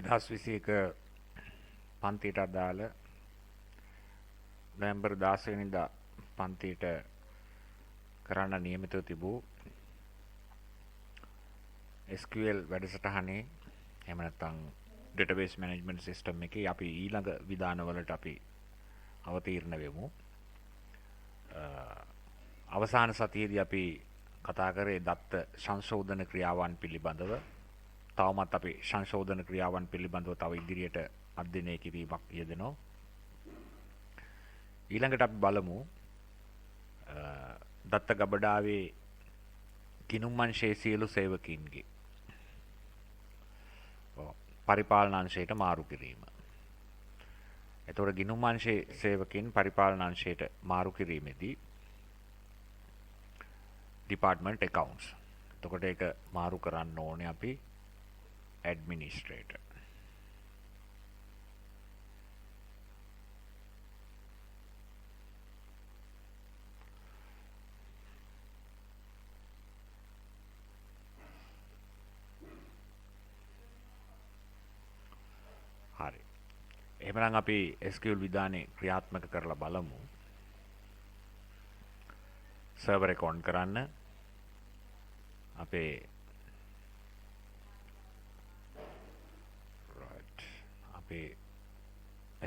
2021 පන්තියට අදාළ නොවැම්බර් 16 වෙනිදා පන්තියට කරන්න නියමිතව තිබූ SQL වැඩසටහනේ එහෙම නැත්නම් database management system එකේ අපි ඊළඟ විධානවලට අපි අවතීර්ණ වෙමු. අවසාන සතියේදී අපි කතා කරේ දත්ත සංශෝධන ක්‍රියාවන් පිළිබඳව. තවමත් අපි සංශෝධන ක්‍රියාවන් පිළිබඳව තව ඉදිරියට අධ්‍යයනය කිරීමක් යෙදෙනවා. ඊළඟට අපි බලමු දත්ත ගබඩාවේ ගිණුම් අංශයේ සියලු සේවකීන්ගේ පරිපාලන අංශයට මාරු කිරීම. එතකොට ගිණුම් අංශයේ සේවකීන් පරිපාලන අංශයට මාරු කිරීමේදී department accounts. එතකොට ඒක මාරු කරන්න ඕනේ අපි administrator. හරි. එහෙනම් අපි SQL විධානේ ක්‍රියාත්මක කරලා බලමු. සර්වර් එක ඔන් කරන්න. අපේ අපේ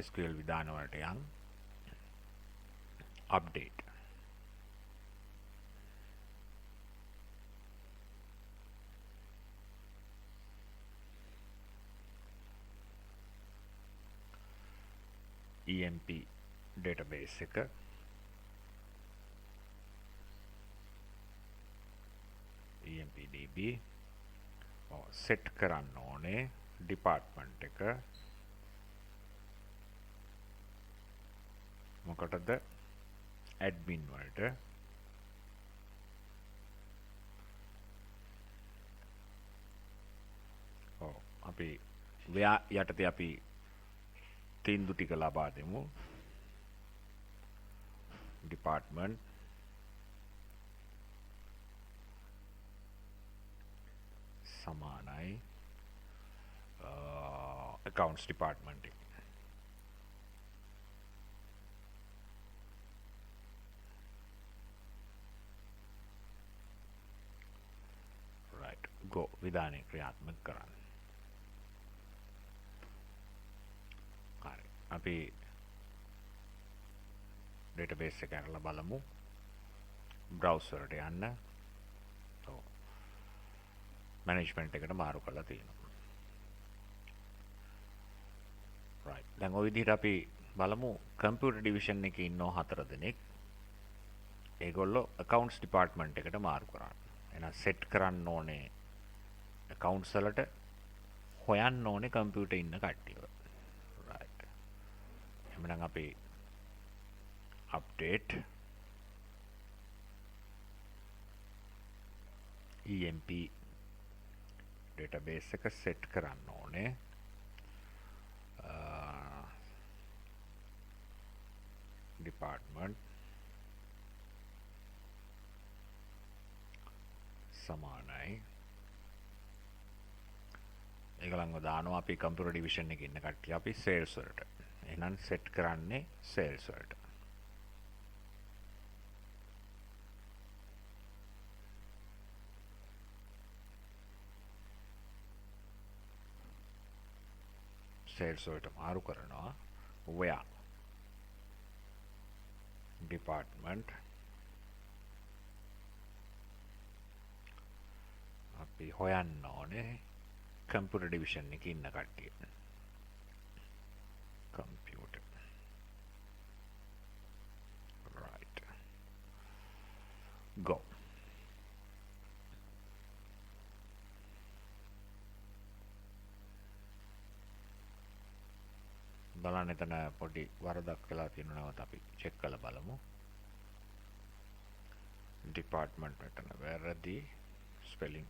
SQL විධාන වලට යන් update. EMP database එක EMPDB set කරන්න ඕනේ department එක මොකටද admin වලට අපි යටතේ අපි තීන්දුව ටික ලබා දෙමු. department සමානයි accounts department එක. right go විධානය ක්‍රියාත්මක කරන්න. හරි අපි database එක කරලා බලමු. browser එකට යන්න. management එකට මාරු කරලා තියෙනවා. right දැන් ওই විදිහට අපි බලමු computer division එකේ ඉන්නෝ 4 දෙනෙක්. ඒගොල්ලෝ accounts department එකට මාරු කරන්න. එහෙනම් set කරන්න ඕනේ accounts වලට හොයන්න ඕනේ computer ඉන්න කට්ටියව. right එහෙනම් අපි update EMP database එක set කරන්න ඕනේ. department සමානයි ඒගොල්ලන්ව දානවා අපි computer division එකේ ඉන්න කට්ටිය අපි sales වලට. එහෙනම් set කරන්නේ sales වලට. sales වලට මාරු කරනවා. where department අපි හොයන්න ඕනේ computer division එකේ ඉන්න කට්ටිය. computer right go. බලන්න එතන පොඩි වරදක් වෙලා තියෙනවා. නැවත අපි චෙක් කරලා බලමු. department එතන වැරදි spelling.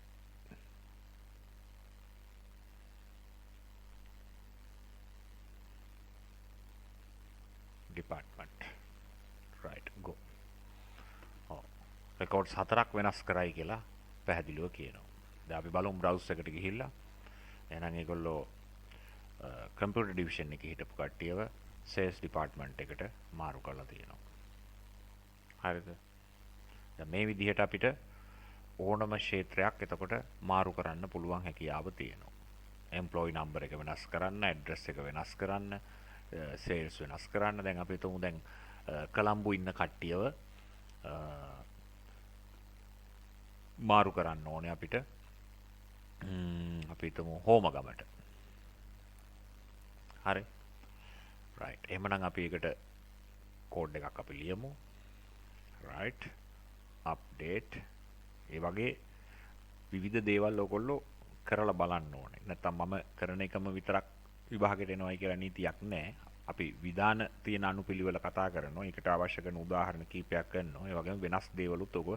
department right go. records 4ක් වෙනස් කරයි කියලා පැහැදිලිව කියනවා. දැන් අපි බලමු browser එකට ගිහිල්ලා. එහෙනම් ඒගොල්ලෝ කම්පියුටර් ඩිවිෂන් එකේ හිටපු කට්ටියව සේල්ස් ඩිපාර්ට්මන්ට් එකට මාරු කරලා තියෙනවා. හරිද? දැන් මේ විදිහට අපිට ඕනම ක්ෂේත්‍රයක් එතකොට මාරු කරන්න පුළුවන් හැකියාව තියෙනවා. එම්ප්ලොයි නම්බර් එක වෙනස් කරන්න, ඇඩ්‍රස් එක වෙනස් කරන්න, සේල්ස් වෙනස් කරන්න. දැන් අපි හිතමු දැන් කොළඹ ඉන්න කට්ටියව මාරු කරන්න ඕනේ අපිට. අපි හිතමු හෝමගමට. හරි. right. එහෙමනම් අපි ඒකට කෝඩ් එකක් අපි ලියමු. right. update. ඒ වගේ විවිධ දේවල් ඔයගොල්ලෝ කරලා බලන්න ඕනේ. නැත්තම් මම කරන එකම විතරක් විභාගයට එනවයි කියලා නීතියක් නැහැ. අපි විධාන තියෙන අනුපිළිවෙල කතා කරනවා. ඒකට අවශ්‍ය කරන උදාහරණ කීපයක් ගන්නවා. ඒ වගේම වෙනස් දේවලුත් ඔබ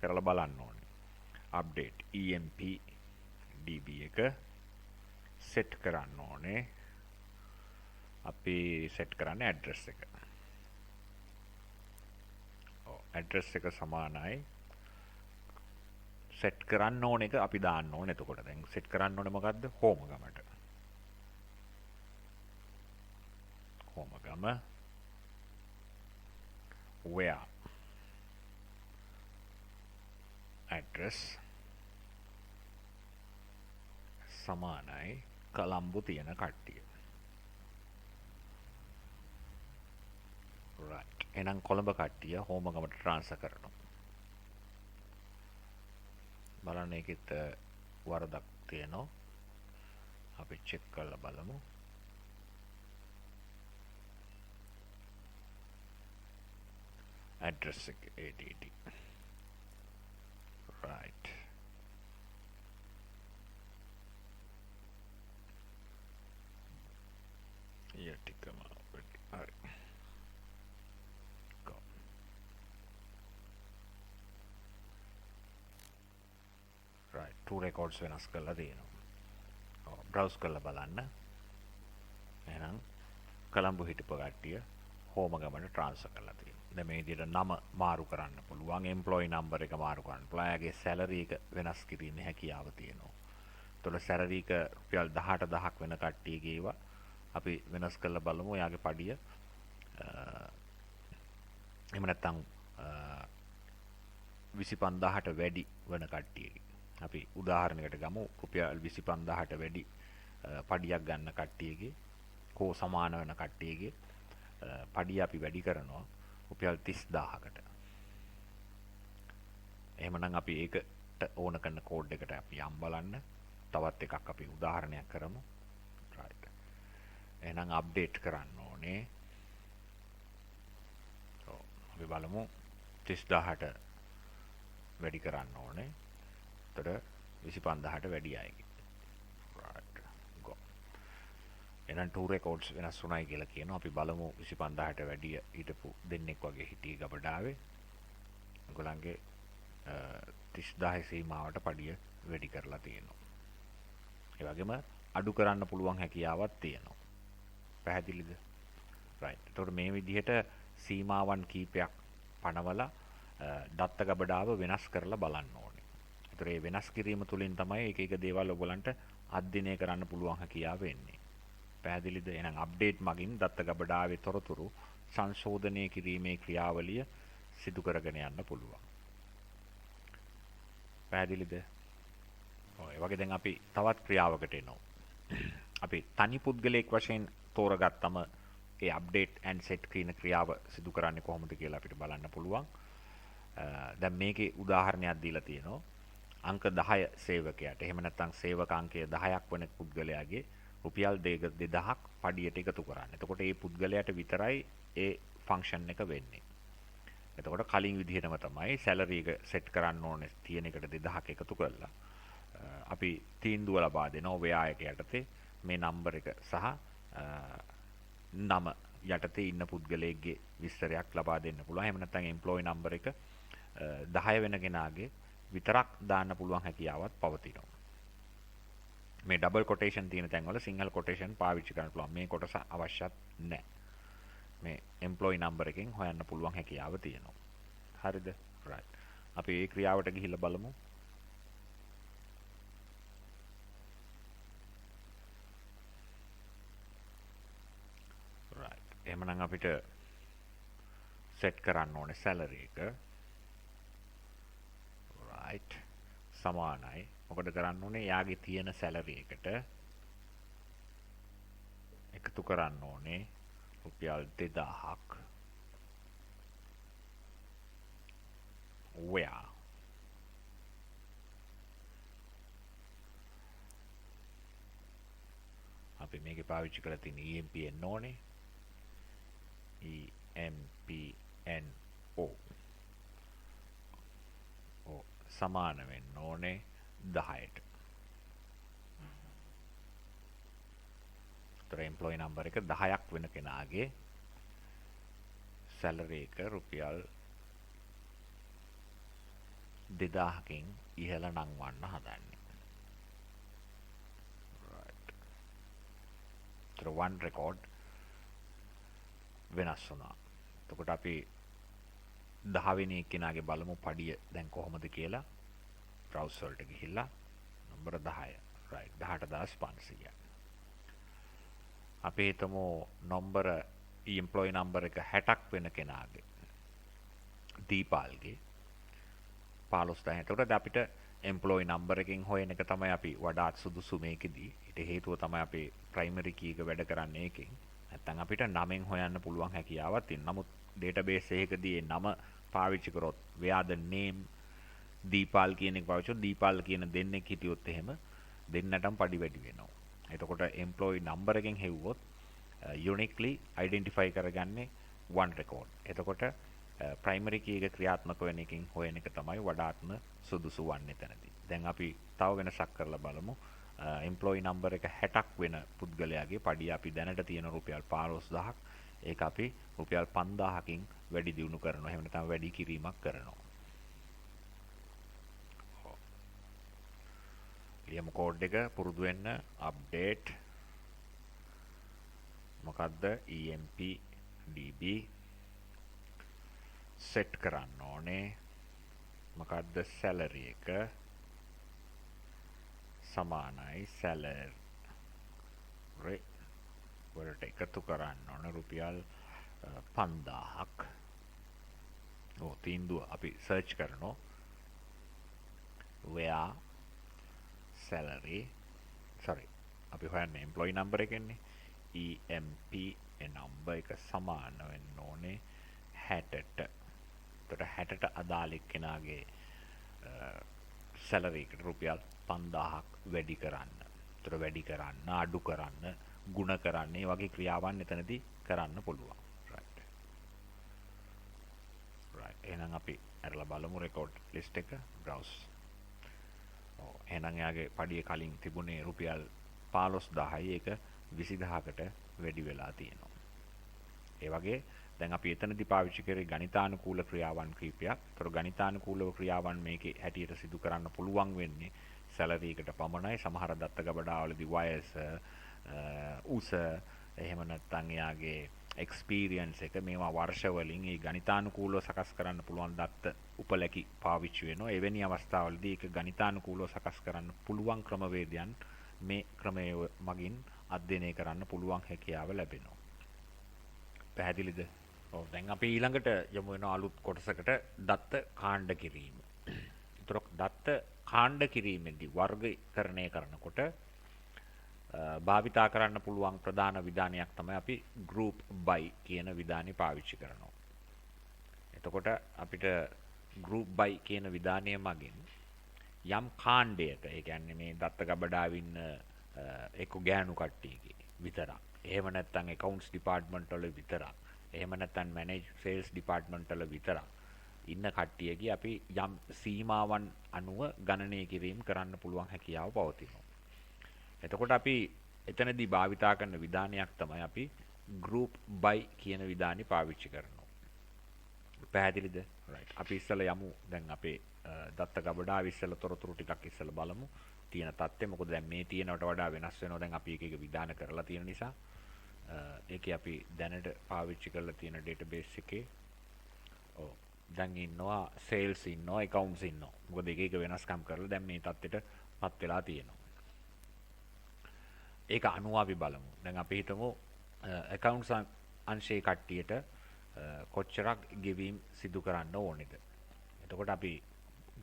කරලා බලන්න ඕනේ. update emp db එක set කරන්න ඕනේ. අපි set කරන්නේ address එක. address එක සමානයි set කරන්න ඕන එක අපි දාන්න ඕනේ. එතකොට දැන් set කරන්න ඕනේ මොකද්ද? හෝමගමට. හෝමගම where address සමානයි කොළඹ තියෙන කට්ටිය. right. එහෙනම් කොළඹ කට්ටිය හෝමගමට ට්‍රාන්ස්ෆර් කරනවා. බලන්න ඒකෙත් වරදක් තියෙනවා. අපි චෙක් කරලා බලමු. address එක add. right. ටිකම හරි. right. two records වෙනස් කරලා තියෙනවා. browse කරලා බලන්න. එහෙනම් කොළඹ හිටපු කට්ටිය හෝමගමට ට්‍රාන්ස්ෆර් කරලා තියෙනවා. දැන් මේ විදිහට නම මාරු කරන්න පුළුවන්, එම්ප්ලොයි නම්බර් එක මාරු කරන්න පුළුවන්, එයාගේ සැලරි එක වෙනස් කිරීමේ හැකියාව තියෙනවා. එතකොට සැලරි එක රුපියල් 18000ක් වෙන කට්ටියගේ ඒවා අපි වෙනස් කරලා බලමු. එයාගේ පඩිය එහෙම නැත්නම් 25000ට වැඩි වෙන කට්ටියගේ අපි උදාහරණයකට ගමු. රුපියල් 25000ට වැඩි පඩියක් ගන්න කට්ටියගේ කෝ සමාන වෙන කට්ටියගේ පඩිය අපි වැඩි කරනවා රුපියල් 30000කට. එහෙමනම් අපි ඒකට ඕන කරන කෝඩ් එකට අපි යම් බලන්න. තවත් එකක් අපි උදාහරණයක් කරමු. right. එහෙනම් අප්ඩේට් කරන්න ඕනේ. අපි බලමු 30000ට වැඩි කරන්න ඕනේ. එතකොට 25000ට වැඩි අයගේ. right. go. එහෙනම් two records වෙනස් වුණයි කියලා කියනවා. අපි බලමු 25000ට වැඩි හිටපු දෙන්නෙක් වගේ හිටියේ ගබඩාවේ. ඒගොල්ලන්ගේ 30000 සීමාවට පඩිය වැඩි කරලා තියෙනවා. ඒ වගේම අඩු කරන්න පුළුවන් හැකියාවක් තියෙනවා. පැහැදිලිද? right. එතකොට මේ විදිහට සීමාවන් කීපයක් පනවලා දත්ත ගබඩාව වෙනස් කරලා බලන්න ඕනේ. ඒතර ඒ වෙනස් කිරීම තුළින් තමයි එක එක දේවල් ඔයගලන්ට අධ්‍යයනය කරන්න පුළුවන් හැකියාව එන්නේ. පැහැදිලිද? එහෙනම් අප්ඩේට් මගින් දත්ත ගබඩාවේ තොරතුරු සංශෝධනය කිරීමේ ක්‍රියාවලිය සිදු කරගෙන යන්න පුළුවන්. පැහැදිලිද? ඒ වගේ දැන් අපි තවත් ක්‍රියාවකට එනවා. අපි තනි පුද්ගලයෙක් වශයෙන් තෝරගත්තම ඒ අප්ඩේට් ඇන්ඩ් සෙට් කියන ක්‍රියාව සිදු කරන්නේ කොහොමද කියලා අපිට බලන්න පුළුවන්. දැන් මේකේ උදාහරණයක් දීලා තියෙනවා. අංක 10 සේවකයාට එහෙම නැත්නම් සේවක අංකය 10ක් වෙන පුද්ගලයාගේ රුපියල් 2000ක් පඩියට එකතු කරන්න. එතකොට මේ පුද්ගලයාට විතරයි ඒ ෆන්ක්ෂන් එක වෙන්නේ. එතකොට කලින් විදිහටම තමයි සැලරි එක සෙට් කරන්න ඕනේ තියෙන එකට 2000ක් එකතු කරලා අපි තීන්දුව ලබා දෙනවා වෙයා එක යටතේ මේ නම්බර එක සහ නම යටතේ ඉන්න පුද්ගලයෙක්ගේ විස්තරයක් ලබා දෙන්න පුළුවන්. එහෙම නැත්නම් එම්ප්ලොයි නම්බර එක 10 වෙන කෙනාගේ විතරක් දාන්න පුළුවන් හැකියාවක් පවතිනවා. මේ ඩබල් කොටේෂන් තියෙන තැන්වල සිංගල් කොටේෂන් පාවිච්චි කරන්න පුළුවන්. මේ කොටස අවශ්‍යත් නැහැ. මේ එම්ප්ලොයි නම්බර එකෙන් හොයන්න පුළුවන් හැකියාව තියෙනවා. හරිද? right. අපි මේ ක්‍රියාවට ගිහිල්ලා බලමු. එහෙමනම් අපිට සෙට් කරන්න ඕනේ සැලරි එක. right සමානයි. මොකද කරන්න ඕනේ? යාගේ තියෙන සැලරි එකට එකතු කරන්න ඕනේ රුපියල් 2000ක්. where අපි මේකේ පාවිච්චි කරලා තියෙන EMPN ඕනේ. EMPNO සමාන වෙන්න ඕනේ 10ට. ඒතර එම්ප්ලොයි නම්බර් එක 10ක් වෙන කෙනාගේ සැලරි එක රුපියල් 2000කින් ඉහළ නංවන්න හදන්නේ. right. ඒතර one record වෙනස් වුණා. එතකොට අපි 10 වෙනි කෙනාගේ බලමු පඩිය දැන් කොහොමද කියලා. browser වලට ගිහිල්ලා නම්බර 10. right 18500. අපි හිතමු නම්බර employee number එක 60ක් වෙන කෙනාගේ දීපාල්ගේ 15000. එතකොට අපිට employee number එකෙන් හොයන එක තමයි අපි වඩාත් සුදුසු මේකෙදී. ඊට හේතුව තමයි අපි primary key එක වැඩ කරන්නේ ඒකෙන්. නැත්නම් අපිට නමෙන් හොයන්න පුළුවන් හැකියාවක් තියෙනවා. නමුත් database එකකදී ඒ නම පාවිච්චි කරොත් where the name දීපාල් කියන එක පාවිච්චි කරොත් දීපාල් කියන දෙන්නෙක් හිටියොත් එහෙම දෙන්නටම පඩි වැඩි වෙනවා. එතකොට employee number එකෙන් හෙව්වොත් uniquely identify කරගන්නේ one record. එතකොට primary key එක ක්‍රියාත්මක වෙන එකෙන් හොයන එක තමයි වඩාත්ම සුදුසු වන්නේ තැනදී. දැන් අපි තව වෙනසක් කරලා බලමු. employee number එක 60ක් වෙන පුද්ගලයාගේ පඩිය අපි දැනට තියෙන රුපියල් 15000ක්. ඒක අපි රුපියල් 5000කින් වැඩි දියුණු කරනවා. එහෙම නැත්නම් වැඩි කිරීමක් කරනවා. ලියමු කෝඩ් එක පුරුදු වෙන්න update මොකද්ද empdb set කරන්න ඕනේ. මොකද්ද salary එක සමානයි salary වලට එකතු කරන්න ඕනේ රුපියල් 5000ක්. තීන්දුව අපි search කරනවා where salary අපි හොයන්නේ employee number එකන්නේ EMP number එක සමාන වෙන්න ඕනේ 60ට. එතකොට 60ට අදාළ කෙනාගේ salary එකට රුපියල් 5000ක් වැඩි කරන්න. එතකොට වැඩි කරන්න, අඩු කරන්න, ගුණ කරන්න, මේ වගේ ක්‍රියාවන් එතනදී කරන්න පුළුවන්. right එහෙනම් අපි අරලා බලමු record list එක browse. එහෙනම් යාගේ පඩිය කලින් තිබුණේ රුපියල් 15000යි. ඒක 20000කට වැඩි වෙලා තියෙනවා. ඒ වගේ දැන් අපි එතනදී පාවිච්චි කරේ ගණිතානුකූල ක්‍රියාවන් කීපයක්. ඒතර ගණිතානුකූලව ක්‍රියාවන් මේකේ හැටියට සිදු කරන්න පුළුවන් වෙන්නේ සැලරි එකට පමණයි. සමහර දත්ත ගබඩාවලදී වයස, උස, එහෙම නැත්නම් එයාගේ එක්ස්පීරියන්ස් එක මේවා වර්ෂ වලින් ඒ ගණිතානුකූලව සකස් කරන්න පුළුවන් දත්ත උපලැකි පාවිච්චි වෙනවා. එවැනි අවස්ථාවලදී ඒක ගණිතානුකූලව සකස් කරන්න පුළුවන් ක්‍රමවේදයන් මේ ක්‍රමය මගින් අධ්‍යයනය කරන්න පුළුවන් හැකියාව ලැබෙනවා. පැහැදිලිද? ඔව් දැන් අපි ඊළඟට යමු වෙන අලුත් කොටසකට දත්ත කාණ්ඩ කිරීම. ඒතර දත්ත කාණ්ඩ කිරීමේදී වර්ගීකරණය කරනකොට භාවිතා කරන්න පුළුවන් ප්‍රධාන විධානයක් තමයි අපි group by කියන විධානය පාවිච්චි කරනවා. එතකොට අපිට group by කියන විධානය මගින් යම් කාණ්ඩයක, ඒ කියන්නේ මේ දත්ත ගබඩාවේ ඉන්න එක්ක ගෑනු කට්ටියගේ විතරක්, එහෙම නැත්නම් accounts department වල විතරක්, එහෙම නැත්නම් manage sales department වල විතරක් ඉන්න කට්ටියගේ අපි යම් සීමාවන් අනුව ගණනය කිරීම කරන්න පුළුවන් හැකියාව පවතිනවා. එතකොට අපි එතනදී භාවිතා කරන විධානයක් තමයි අපි group by කියන විධානය පාවිච්චි කරනවා. පැහැදිලිද? right. අපි ඉස්සෙල්ලා යමු දැන් අපේ දත්ත ගබඩාවේ ඉස්සෙල්ලා තොරතුරු ටිකක් ඉස්සෙල්ලා බලමු. තියෙන තත්ත්වය මොකද දැන් මේ තියෙනවට වඩා වෙනස් වෙනවා. දැන් අපි එක විධාන කරලා තියෙන නිසා ඒකේ අපි දැනට පාවිච්චි කරලා තියෙන database එකේ දැන් ඉන්නවා sales ඉන්නවා accounts ඉන්නවා. මොකද එක වෙනස්කම් කරලා දැන් මේ තත්ත්වෙටපත් වෙලා තියෙනවා. ඒක අනුව අපි බලමු. දැන් අපි හිතමු accounts අංශයේ කට්ටියට කොච්චරක් ගෙවීම් සිදු කරන්න ඕනේද. එතකොට අපි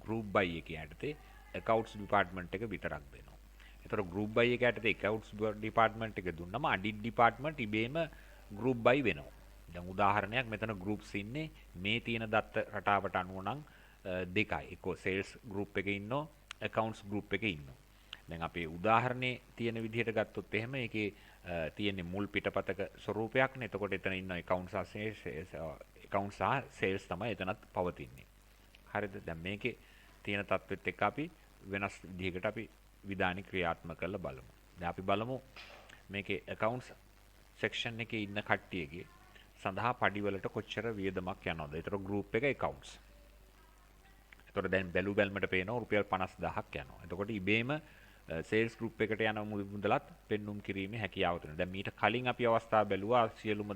group by එකේ යටතේ accounts department එක විතරක් දෙනවා. එතකොට group by එක යටතේ accounts department එක දුන්නම audit department ඉබේම group by වෙනවා. දැන් උදාහරණයක් මෙතන groups ඉන්නේ මේ තියෙන දත්ත රටාවට අනුව නම් දෙකයි. එක්ක sales group එකේ ඉන්නෝ accounts group එකේ ඉන්නෝ. දැන් අපේ උදාහරණේ තියෙන විදිහට ගත්තොත් එහෙම ඒකේ තියෙන්නේ මුල් පිටපතක ස්වරූපයක්නේ. එතකොට එතන ඉන්න accounts සහ sales තමයි එතනත් පවතින්නේ. හරිද? දැන් මේකේ තියෙන තත්ත්වෙත් එක්ක අපි වෙනස් විදිහකට අපි විධානි ක්‍රියාත්මක කරලා බලමු. දැන් අපි බලමු මේකේ accounts section එකේ ඉන්න කට්ටියගේ සඳහා පඩිවලට කොච්චර වියදමක් යනවද? ඒතර group එක accounts. ඒතර දැන් බැලු බැලමට පේනවා රුපියල් 50000ක් යනවා. එතකොට ඉබේම sales group එකට යන මුදලත් පෙන්눔 කිරීමේ හැකියාව තියෙනවා. දැන් මීට කලින් අපි අවස්ථාව බැලුවා සියලුම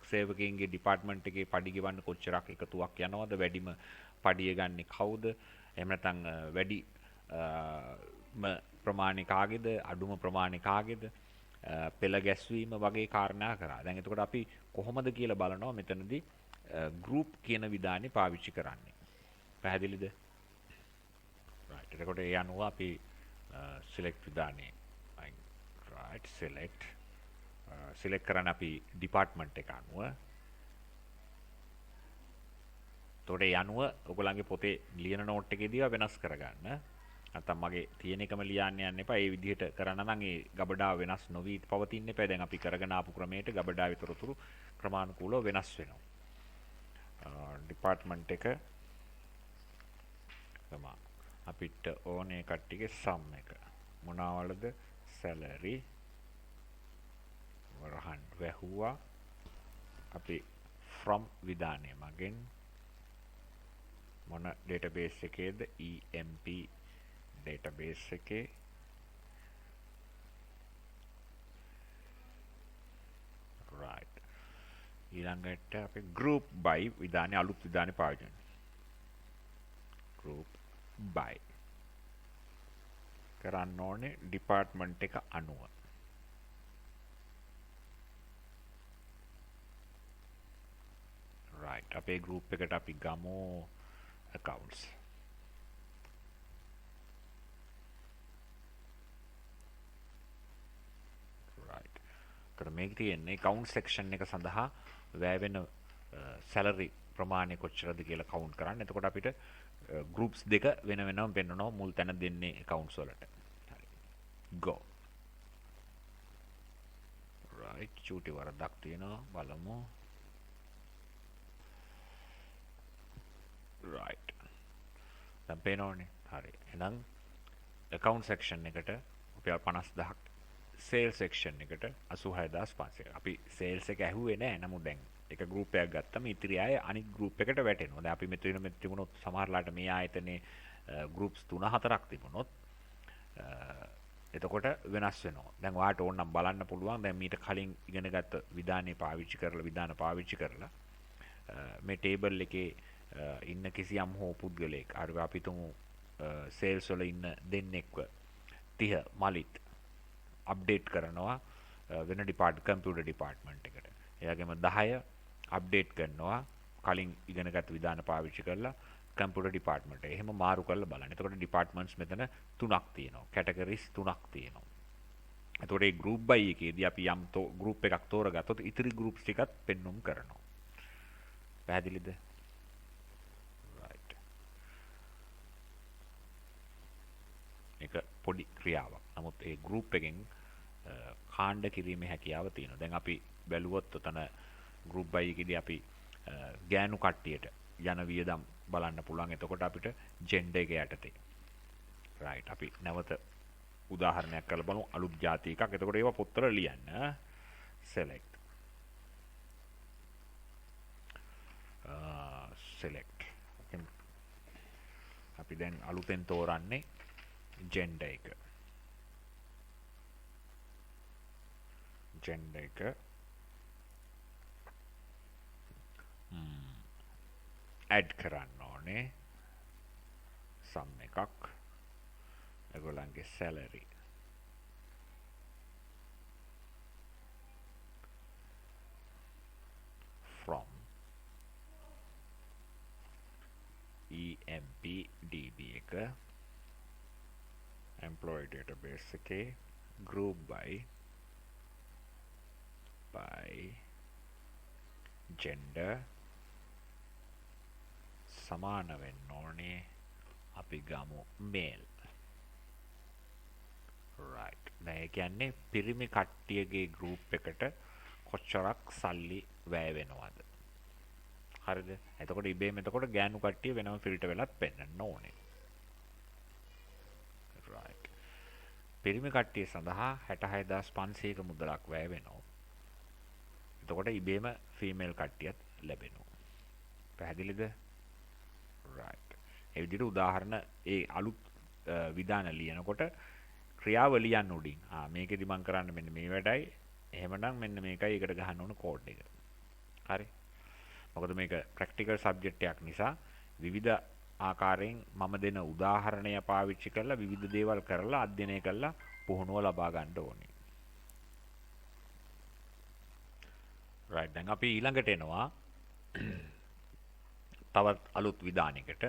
සේවකයන්ගේ ඩිපාර්ට්මන්ට් එකේ පඩි ගෙවන්න කොච්චරක් එකතුවක් යනවද? වැඩිම පඩිය ගන්නේ කවුද? එහෙම නැත්නම් වැඩි ප්‍රමාණය කාගේද? අඩුම ප්‍රමාණය කාගේද? පෙළ ගැස්වීම වගේ කාරණා කරා. දැන් එතකොට අපි කොහොමද කියලා බලනවා මෙතනදී group කියන විධානය පාවිච්චි කරන්නේ. පැහැදිලිද? right. එතකොට ඒ අනුව අපි select විධානය right select කරන්න අපි department එක අනුව. එතකොට ඒ අනුව ඔයගොල්ලන්ගේ පොතේ ලියන note එකේදී වෙනස් කරගන්න. නැත්නම් මගේ තියෙන එකම ලියන්න යන්න එපා. ඒ විදිහට කරන්න නම් ඒ ගබඩාව වෙනස් නොවි පවතින්න එපා. දැන් අපි කරගෙන ආපු ක්‍රමයට ගබඩාව විතරතුරු ක්‍රමානුකූලව වෙනස් වෙනවා. ඩිපාර්ට්මන්ට් එක තමයි අපිට ඕනේ කට්ටියගේ සම් එක. මොනවලද? සැලරි වරහන් වැහුවා. අපි from විධානය මගෙන් මොන database එකේද? EMP database එකේ right. ඊළඟට අපි group by විධානය අලුත් විධානය පාවිච්චි කරනවා. group by කරන්න ඕනේ department එක අනුව. right. අපේ group එකට අපි ගමු accounts. මේක තියෙන්නේ account section එක සඳහා වැය වෙන salary ප්‍රමාණය කොච්චරද කියලා count කරන්න. එතකොට අපිට groups දෙක වෙන වෙනම පෙන්වනවා මුල් තැන දෙන්නේ accounts වලට. හරි. go. right. චූටි වරදක් තියෙනවා බලමු. right. දැන් පේනවනේ. හරි. එහෙනම් account section එකට රුපියල් 50000ක් sales section එකට 86500. අපි sales එක ඇහුවේ නෑ. නමුත් දැන් එක group එකක් ගත්තම ඉතිරි අය අනිත් group එකට වැටෙනවා. දැන් අපි මෙතන තිබුණොත් සමහරලාට මේ ආයතනයේ groups 3-4ක් තිබුණොත් එතකොට වෙනස් වෙනවා. දැන් ඔයාලට ඕන නම් බලන්න පුළුවන්. දැන් මීට කලින් ඉගෙනගත්ත විධානය පාවිච්චි කරලා මේ table එකේ ඉන්න කිසියම් හෝ පුද්ගලයෙක් අපි තුමු sales වල ඉන්න දෙන්නෙක්ව 30 මලිත් අප්ඩේට් කරනවා වෙන කම්පියුටර් ඩිපාර්ට්මන්ට් එකට. එයාගෙම 10 අප්ඩේට් කරනවා කලින් ඉගෙනගත් විධාන පාවිච්චි කරලා කම්පියුටර් ඩිපාර්ට්මන්ට් එක. එහෙම මාරු කරලා බලන්න. එතකොට ඩිපාර්ට්මන්ට්ස් මෙතන 3ක් තියෙනවා. කැටගරිස් 3ක් තියෙනවා. එතකොට මේ group by එකේදී අපි යම් group එකක් තෝරගත්තොත් ඉතිරි groups ටිකත් පෙන්눔 කරනවා. පැහැදිලිද? right. එක පොඩි ක්‍රියාවක්. නමුත් ඒ group එකෙන් කාණ්ඩ කිරීමේ හැකියාව තියෙනවා. දැන් අපි බැලුවොත් උතන group by එකේදී අපි ගෑනු කට්ටියට යන වියදම් බලන්න පුළුවන්. එතකොට අපිට gender එක යටතේ right. අපි නැවත උදාහරණයක් කරලා බලමු. අලුත් ಜಾති එකක්. එතකොට ඒවා පොත්වල ලියන්න. select select. අපි දැන් අලුතෙන් තෝරන්නේ gender එක. gender එක add කරන්න ඕනේ. sum එකක්. ඒගොල්ලන්ගේ salary. employee database එකේ group by gender සමාන වෙන්න ඕනේ අපි ගමු male. right. දැන් ඒ කියන්නේ පිරිමි කට්ටියගේ group එකට කොච්චරක් සල්ලි වැය වෙනවද? හරිද? එතකොට ඉබේම එතකොට ගෑනු කට්ටිය වෙනම ෆිල්ටර් වෙලත් පෙන්නන්න ඕනේ. right. පිරිමි කට්ටිය සඳහා 66500ක මුදලක් වැය වෙනවා. එතකොට ඉබේම ෆීමේල් කට්ටියත් ලැබෙනවා. පැහැදිලිද? right. ඒ විදිහට උදාහරණ ඒ අලුත් විධාන ලියනකොට ක්‍රියාවලියන් උඩින් මේකෙදි මම කරන්න මෙන්න මේ වැඩයි. එහෙමනම් මෙන්න මේකයි එකට ගහන්න ඕන කෝඩ් එක. හරි. මොකද මේක ප්‍රැක්ටිකල් සබ්ජෙක්ට් එකක් නිසා විවිධ ආකාරයෙන් මම දෙන උදාහරණය පාවිච්චි කරලා විවිධ දේවල් කරලා අධ්‍යයනය කරලා පුහුණුව ලබා ගන්න ඕනේ. right. දැන් අපි ඊළඟට එනවා තවත් අලුත් විධානයකට.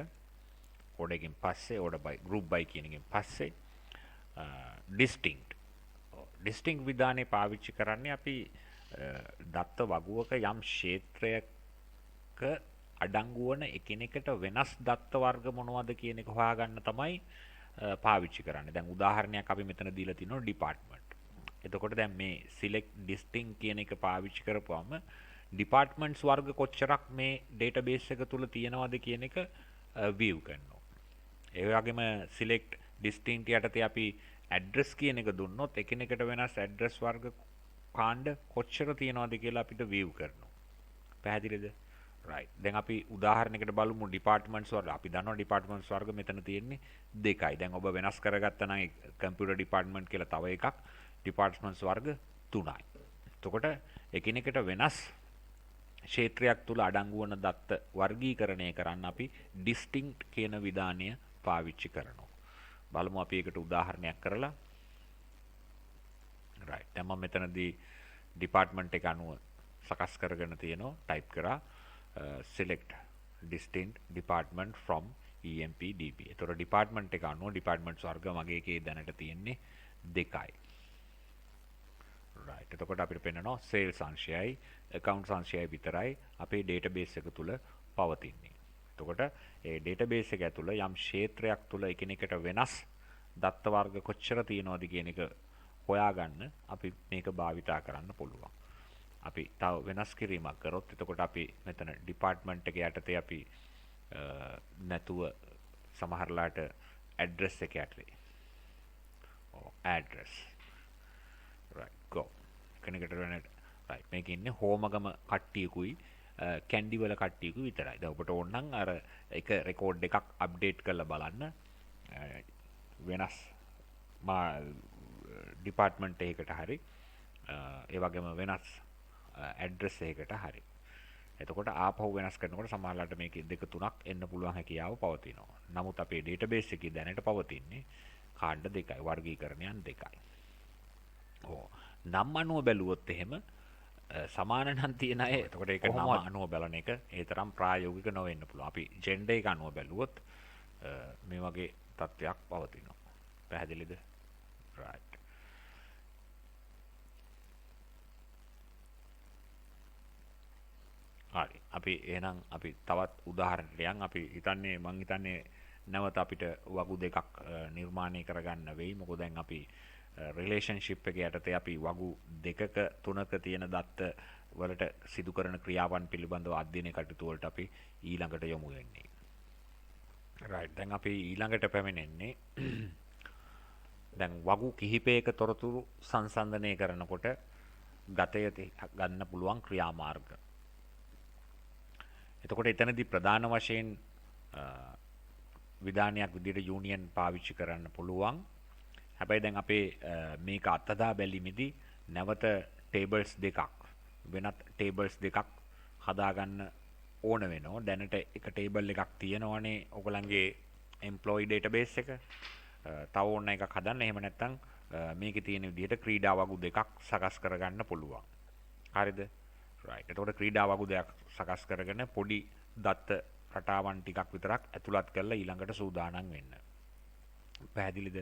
කෝඩ් එකකින් පස්සේ order by group by කියන එකෙන් පස්සේ distinct විධානය පාවිච්චි කරන්නේ අපි දත්ත වගුවක යම් ක්ෂේත්‍රයක අඩංගු වන එකිනෙකට වෙනස් දත්ත වර්ග මොනවද කියන එක හොයාගන්න තමයි පාවිච්චි කරන්නේ. දැන් උදාහරණයක් අපි මෙතන දීලා තිනවා department. එතකොට දැන් මේ select distinct කියන එක පාවිච්චි කරපුවම departments වර්ග කොච්චරක් මේ database එක තුල තියෙනවද කියන එක view කරනවා. ඒ වගේම select distinct යටතේ අපි address කියන එක දුන්නොත් එකිනෙකට වෙනස් address වර්ග කාණ්ඩ කොච්චර තියෙනවද කියලා අපිට view කරනවා. පැහැදිලිද? right. දැන් අපි උදාහරණයකට බලමු departments වර්ග. අපි දන්නවා departments වර්ග මෙතන තියෙන්නේ 2යි. දැන් ඔබ වෙනස් කරගත්තා නම් computer department කියලා තව එකක් departments වර්ග 3යි. එතකොට එකිනෙකට වෙනස් ක්ෂේත්‍රයක් තුල අඩංගු වන දත්ත වර්ගීකරණය කරන්න අපි distinct කියන විධානය පාවිච්චි කරනවා. බලමු අපි ඒකට උදාහරණයක් කරලා. right. දැන් මම මෙතනදී department එක අනුව සකස් කරගෙන තියෙනවා. type කරා select distinct department from EMPDB. ඒතර department එක අනුව departments වර්ග මගේ එකේ දැනට තියෙන්නේ 2යි. right. එතකොට අපිට පෙන්නනවා sales අංශයයි accounts අංශයයි විතරයි අපේ database එක තුල පවතින්නේ. එතකොට ඒ database එක ඇතුළ යම් ක්ෂේත්‍රයක් තුල එකිනෙකට වෙනස් දත්ත වර්ග කොච්චර තියෙනවද කියන එක හොයාගන්න අපි මේක භාවිතා කරන්න පුළුවන්. අපි තව වෙනස් කිරීමක් කරොත් එතකොට අපි මෙතන department එක යටතේ අපි නැතුව සමහරලාට address එක යටතේ address right go කෙනෙකුට වෙන right මේක ඉන්නේ හෝමගම කට්ටියකුයි කැන්ඩි වල කට්ටියකු විතරයි. දැන් ඔබට ඕන නම් අර එක රෙකෝඩ් එකක් අප්ඩේට් කරලා බලන්න වෙනස් ඩිපාර්ට්මන්ට් එකකට හරි ඒ වගේම වෙනස් ඇඩ්‍රස් එකකට හරි. එතකොට ආපහු වෙනස් කරනකොට සමහරවිට මේකේ 2 3ක් එන්න පුළුවන් හැකියාව පවතිනවා. නමුත් අපේ ඩේටාබේස් එකේ දැනට පවතින්නේ කාණ්ඩ 2යි, වර්ගීකරණයන් 2යි. නම් අනුව බැලුවොත් එහෙම සමාන නම් තියෙන අය. එතකොට ඒක නම අනුව බලන එක ඒ තරම් ප්‍රායෝගික නොවෙන්න පුළුවන්. අපි ජෙන්ඩර් එක අනුව බැලුවොත් මේ වගේ තත්ත්වයක් පවතිනවා. පැහැදිලිද? right. හරි. අපි එහෙනම් අපි තවත් උදාහරණයක් යන් අපි හිතන්නේ මං හිතන්නේ නැවත අපිට වගු දෙකක් නිර්මාණය කරගන්න වෙයි. මොකද දැන් අපි රිලේෂන්ෂිප් එක යටතේ අපි වගු දෙකක තුනක තියෙන දත්ත වලට සිදු කරන ක්‍රියාවන් පිළිබඳව අධ්‍යයනය කටයුතු වලට අපි ඊළඟට යමු වෙන්නේ. right. දැන් අපි ඊළඟට පැමිණෙන්නේ දැන් වගු කිහිපයක තොරතුරු සංසන්දනය කරනකොට ගතය ගන්න පුළුවන් ක්‍රියාමාර්ග. එතකොට එතනදී ප්‍රධාන වශයෙන් විධානයක් විදිහට යූනියන් පාවිච්චි කරන්න පුළුවන්. හැබැයි දැන් අපේ මේක අත්දැක බැලීමේදී නැවත ටේබල්ස් දෙකක් වෙනත් ටේබල්ස් දෙකක් හදාගන්න ඕන වෙනවා. දැනට එක ටේබල් එකක් තියෙනවනේ ඔයගලන්ගේ එම්ප්ලොයි ඩේටාබේස් එක. තව ඕන එකක් හදන්න. එහෙම නැත්නම් මේකේ තියෙන විදිහට ක්‍රීඩා වගු දෙකක් සකස් කරගන්න පුළුවන්. හරිද? right. එතකොට ක්‍රීඩා වගු දෙකක් සකස් කරගෙන පොඩි දත්ත රටාවන් ටිකක් විතරක් ඇතුළත් කරලා ඊළඟට සූදානම් වෙන්න. පැහැදිලිද?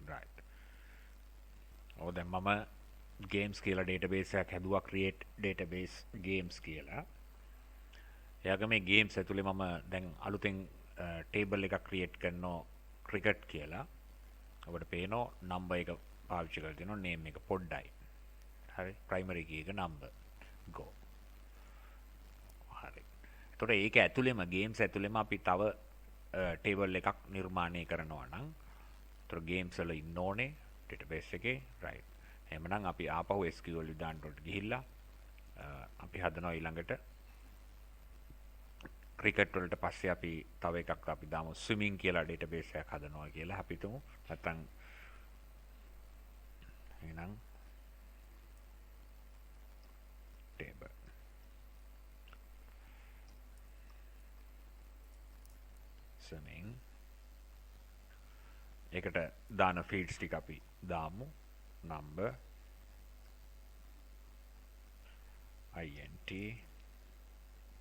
right. ඔව් දැන් මම ගේම්ස් කියලා ඩේටාබේස් එකක් හැදුවා ක්‍රියේට් ඩේටාබේස් ගේම්ස් කියලා. එයාගේ මේ ගේම්ස් ඇතුලේ මම දැන් අලුතෙන් ටේබල් එකක් ක්‍රියේට් කරනවා ක්‍රිකට් කියලා. ඔබට පේනවා නම්බර් එක පාවිච්චි කරලා තියෙනවා නේම් එක පොඩ්ඩයි. හරි ප්‍රයිමරි කී එක නම්බර් go. හරි. එතකොට ඒක ඇතුලේම ගේම්ස් ඇතුලේම අපි තව ටේබල් එකක් නිර්මාණය කරනවා නම් එතකොට ගේම්ස් වල ඉන්න ඕනේ ඩේටාබේස් එකේ right. එහෙමනම් අපි ආපහු SQL විධාන වලට ගිහිල්ලා අපි හදනවා ඊළඟට ක්‍රිකට් වලට පස්සේ අපි තව එකක් අපි දාමු ස්විමින් කියලා ඩේටාබේස් එකක් හදනවා කියලා අපි තුමු නැත්නම් එහෙනම් ටේබල් ස්විමින් ඒකට දාන ෆීල්ඩ්ස් ටික අපි දාමු number int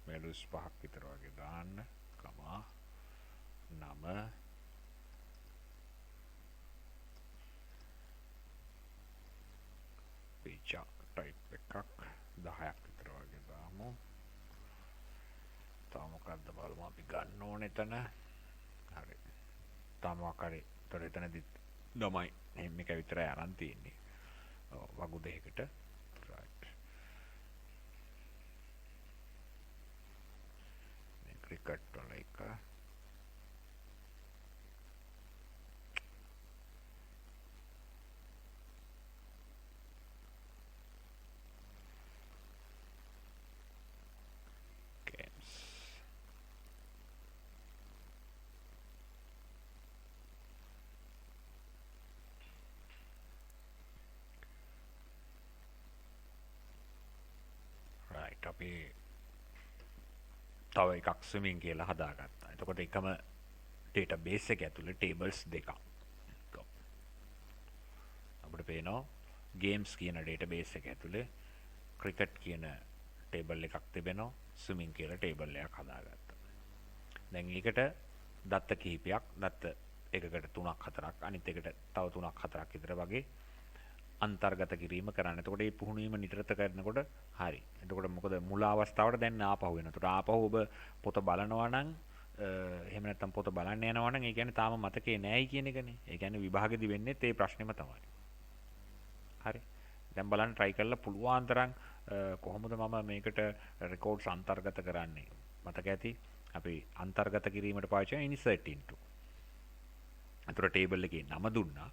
values පහක් විතර වගේ දාන්න කමා නම picture type එකක් 10ක් විතර වගේ දාමු තව මොකක්ද බලමු අපි ගන්න ඕනේ එතන හරි තව මොකක් හරි ඒතර එතනදි ළමයි මේක විතරයි අරන් තියෙන්නේ වගු දෙකකට right මේ ක්‍රිකට් වල එක games අපි තව එකක් ස්විමින් කියලා හදාගත්තා. එතකොට එකම ඩේටාබේස් එක ඇතුලේ ටේබල්ස් දෙකක්. අපිට පේනවා ගේම්ස් කියන ඩේටාබේස් එක ඇතුලේ ක්‍රිකට් කියන ටේබල් එකක් තිබෙනවා. ස්විමින් කියලා ටේබල් එකක් හදාගත්තා. දැන් ඒකට දත්ත කිහිපයක් දත්ත එකකට 3ක් 4ක් අනිත් එකට තව 3ක් 4ක් විතර වගේ අන්තර්ගත කිරීම කරන්න. එතකොට මේ පුහුණුවීම නිතරත කරනකොට හරි. එතකොට මොකද මුල අවස්ථාවට දැන් ආපහු වෙනවා. එතකොට ආපහු ඔබ පොත බලනවා නම් එහෙම නැත්නම් පොත බලන්න යනවා නම් ඒ කියන්නේ තාම මතකේ නැහැයි කියන එකනේ. ඒ කියන්නේ විභාගෙදි වෙන්නේත් ඒ ප්‍රශ්නේම තමයි. හරි. දැන් බලන්න try කරලා පුළුවන් තරම් කොහොමද මම මේකට රෙකෝඩ්ස් අන්තර්ගත කරන්නේ. මතක ඇති අපි අන්තර්ගත කිරීමට පාවිච්චි කරන insert into. එතකොට ටේබල් එකේ නම දුන්නා.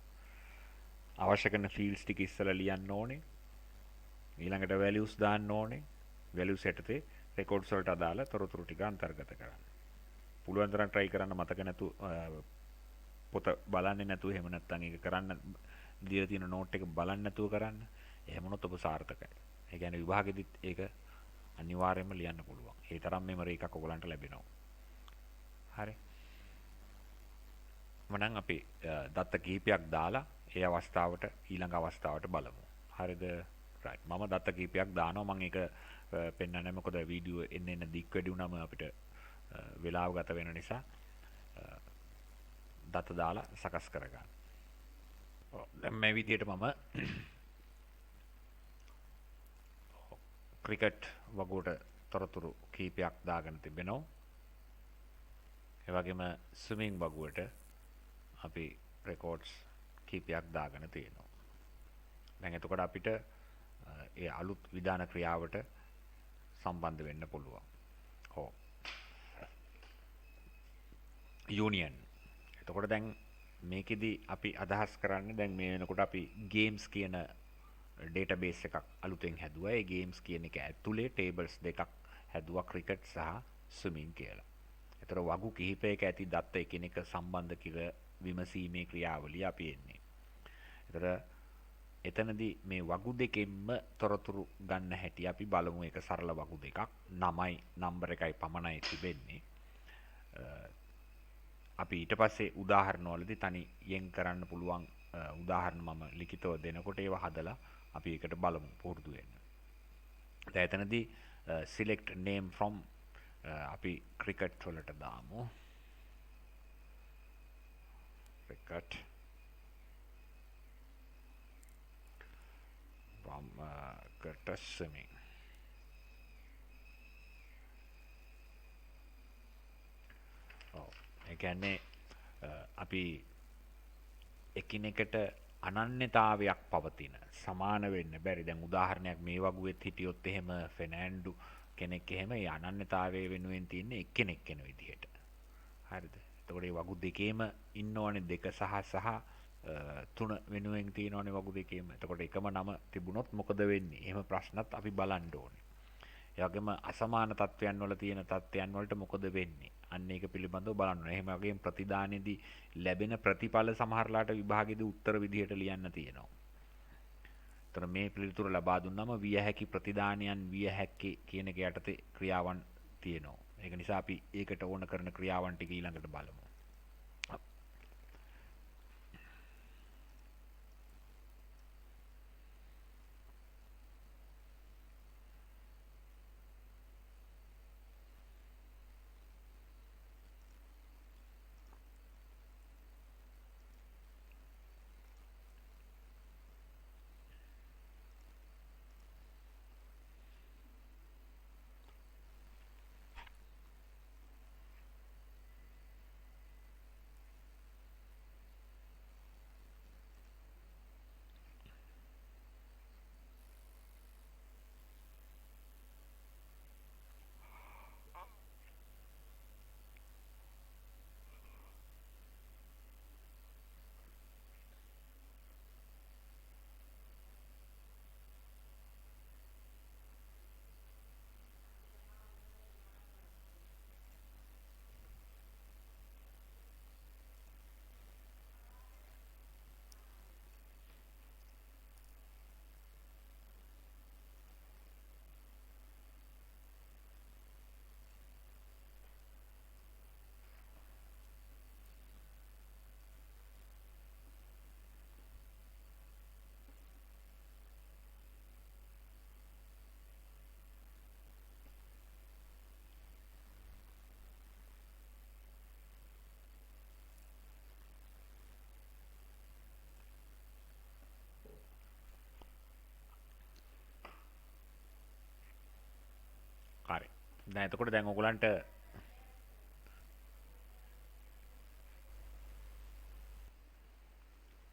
අවශ්‍ය කරන ෆීල්ඩ්ස් ටික ඉස්සලා ලියන්න ඕනේ. ඊළඟට values දාන්න ඕනේ. values යටතේ records වලට අදාළ තොරතුරු ටික අන්තර්ගත කරන්න. පුළුවන් තරම් try කරන්න මතක නැතු පොත බලන්නේ නැතුව එහෙම නැත්නම් ඒක කරන්න දීලා තියෙන note එක බලන්න නැතුව කරන්න. එහෙම වුණොත් ඔබ සාර්ථකයි. ඒ කියන්නේ විභාගෙදිත් ඒක අනිවාර්යයෙන්ම ලියන්න පුළුවන්. ඒ තරම් මෙමරි එකක් ඔයගලන්ට ලැබෙනවා. හරි. මනම් අපි දත්ත කිහිපයක් දාලා ඒ අවස්ථාවට ඊළඟ අවස්ථාවට බලමු. හරිද? right. මම දත්ත කිහිපයක් දානවා. මම ඒක පෙන්වන්නේ නැහැ මොකද වීඩියෝ එන්න දික් වැඩි වුණාම අපිට වෙලාව ගත වෙන නිසා දත්ත දාලා සකස් කරගන්න. දැන් මේ විදිහට මම ක්‍රිකට් වගුවට තොරතුරු කීපයක් දාගෙන තිබෙනවා. ඒ වගේම ස්විමින් වගුවට අපි රෙකෝඩ්ස් කීපයක් දාගෙන තියෙනවා. දැන් එතකොට අපිට ඒ අලුත් විධාන ක්‍රියාවට සම්බන්ධ වෙන්න පුළුවන්. හෝ යූනියන්. එතකොට දැන් මේකෙදි අපි අදහස් කරන්නේ දැන් මේ වෙනකොට අපි ගේම්ස් කියන ඩේටාබේස් එකක් අලුතෙන් හැදුවා. ඒ ගේම්ස් කියන එක ඇතුලේ ටේබල්ස් දෙකක් හැදුවා ක්‍රිකට් සහ ස්විමින් කියලා. ඒතර වගු කිහිපයක ඇති දත්ත එකිනෙක සම්බන්ධ කර විමසීමේ ක්‍රියාවලිය අපි එන්නේ. ඒතර එතනදී මේ වගු දෙකෙන්ම තොරතුරු ගන්න හැටි අපි බලමු. ඒක සරල වගු දෙකක්. නමයි නම්බර් එකයි පමණයි තිබෙන්නේ. අපි ඊට පස්සේ උදාහරණ වලදී තනියෙන් කරන්න පුළුවන් උදාහරණ මම ලිඛිතව දෙනකොට ඒව හදලා අපි ඒකට බලමු පුරුදු වෙන්න. දැන් එතනදී select name from අපි ක්‍රිකට් වලට දාමු. ක්‍රිකට් කට ස්විමින්. ඔව්. ඒ කියන්නේ අපි එකිනෙකට අනන්‍යතාවයක් පවතින සමාන වෙන්න බැරි. දැන් උදාහරණයක් මේ වගුවෙත් හිටියොත් එහෙම ෆෙනෑන්ඩු කෙනෙක් එහෙම ඒ අනන්‍යතාවය වෙනුවෙන් තියෙන්නේ එක්කෙනෙක් කෙන විදිහට. හරිද? එතකොට මේ වගු දෙකේම ඉන්න ඕනේ දෙක සහ තුන වෙනුවෙන් තියෙනවනේ වගු දෙකේම. එතකොට එකම නම තිබුණොත් මොකද වෙන්නේ? එහෙම ප්‍රශ්නත් අපි බලන්න ඕනේ. ඒ වගේම අසමාන තත්වයන් වල තියෙන තත්ත්වයන් වලට මොකද වෙන්නේ? අන්න ඒක පිළිබඳව බලන්න ඕනේ. එහෙම වගේම ප්‍රතිදානෙදී ලැබෙන ප්‍රතිඵල සමහරලාට විභාගෙදී උත්තර විදිහට ලියන්න තියෙනවා. එතන මේ පිළිතුර ලබා දුන්නම විය හැකි ප්‍රතිදානයන් විය හැකි කියන එක යටතේ ක්‍රියාවන් තියෙනවා. ඒක නිසා අපි ඒකට ඕන කරන ක්‍රියාවන් ටික ඊළඟට බලමු. හරි. දැන් එතකොට දැන් ඔයගලන්ට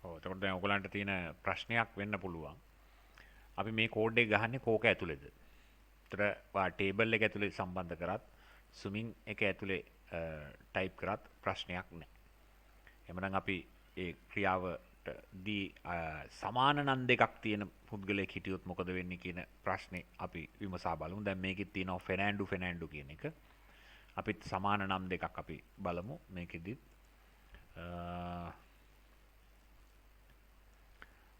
ඔව් එතකොට දැන් ඔයගලන්ට තියෙන ප්‍රශ්නයක් වෙන්න පුළුවන්. අපි මේ කෝඩ් එක ගහන්නේ කෝක ඇතුළේද? ඒතර වා ටේබල් එක ඇතුලේ සම්බන්ධ කරත් ස්විමින් එක ඇතුලේ ටයිප් කරත් ප්‍රශ්නයක් නැහැ. එhmenan අපි ඒ ක්‍රියාවට දී සමාන නම් දෙකක් තියෙන පුද්ගලයෙක් හිටියොත් මොකද වෙන්නේ කියන ප්‍රශ්නේ අපි විමසා බලමු. දැන් මේකෙත් තියෙනවා ෆෙනෑන්ඩු කියන එක. අපිත් සමාන නම් දෙකක් අපි බලමු මේකෙදිත්.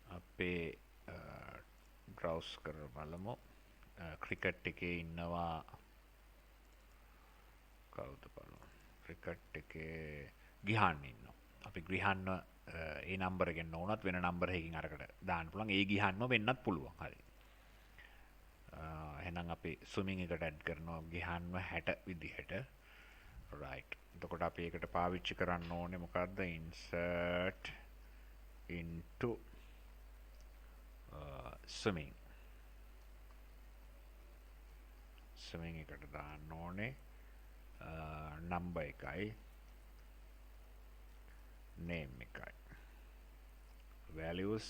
අපේ බ්‍රවුස් කරලා බලමු. ක්‍රිකට් එකේ ඉන්නවා කවුද බලමු. ක්‍රිකට් එකේ ගිහාන් ඉන්නවා. අපි ග්‍රිහාන්ව ඒ නම්බර එකෙන් නොවුනත් වෙන නම්බර එකකින් අරකට දාන්න පුළුවන්. ඒ ගිහාන්ව වෙන්නත් පුළුවන්. හරි. එහෙනම් අපි ස්විමින් එකට ඇඩ් කරනවා ගිහාන්ව 60 විදිහට. right. එතකොට අපි ඒකට පාවිච්චි කරන්න ඕනේ මොකද්ද? insert into swimming. swimming එකට දාන්න ඕනේ නම්බර් එකයි name එකයි values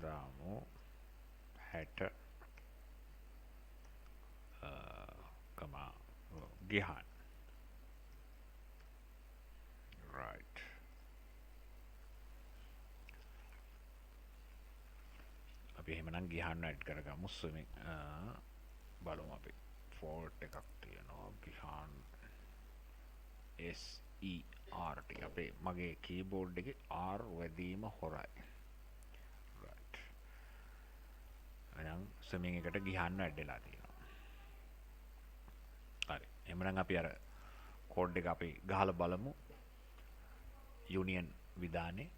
දාමු 60 ගිහාන් right. අපි එහෙමනම් ගිහාන් ඇඩ් කරගමු ස්විමින් බලමු අපි ෆෝල්ට් එකක් තියෙනවා ගිහාන් SERT අපේ මගේ කීබෝඩ් එකේ R වැදීම හොරයි right. එහෙනම් ස්විමින් එකට ගිහාන් ඇඩ් වෙලා තියෙනවා. හරි. එහෙනම් අපි අර කෝඩ් එක අපි ගහලා බලමු යූනියන් විධානේ.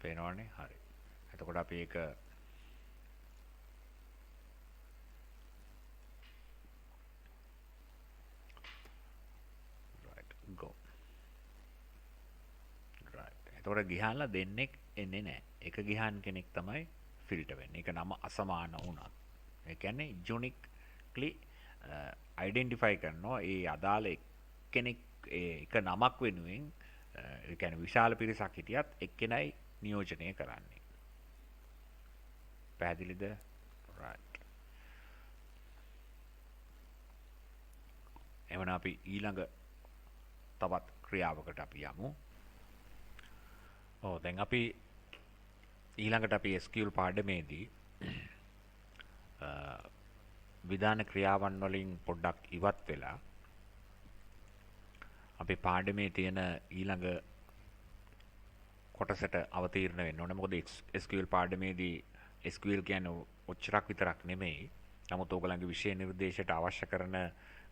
පේනවනේ හරි. එතකොට අපි ඒක එතකොට ගිහාන්ලා දෙන්නෙක් එන්නේ නැහැ. එක ගිහාන් කෙනෙක් තමයි ෆිල්ටර් වෙන්නේ. ඒක නම අසමාන වුණත්. ඒ කියන්නේ යුනික්ලි අයිඩෙන්ටිෆයි කරනවා ඒ අදාළ කෙනෙක් එක නමක් වෙනුවෙන් ඒ කියන්නේ විශාල පිරිසක් හිටියත් එක්කෙනයි නියෝජනය කරන්නේ. පැහැදිලිද? right. එවන අපි ඊළඟ තවත් ක්‍රියාවකට අපි යමු. දැන් අපි ඊළඟට අපි SQL පාඩමේදී විධාන ක්‍රියාවන් වලින් පොඩ්ඩක් ඉවත් වෙලා අපි පාඩමේ තියෙන ඊළඟ කොටසට අවතීර්ණ වෙන්න ඕනේ. මොකද SQL පාඩමේදී SQL කියන්නේ ඔච්චරක් විතරක් නෙමෙයි. නමුත් ඕගලන්ගේ විෂය නිර්දේශයට අවශ්‍ය කරන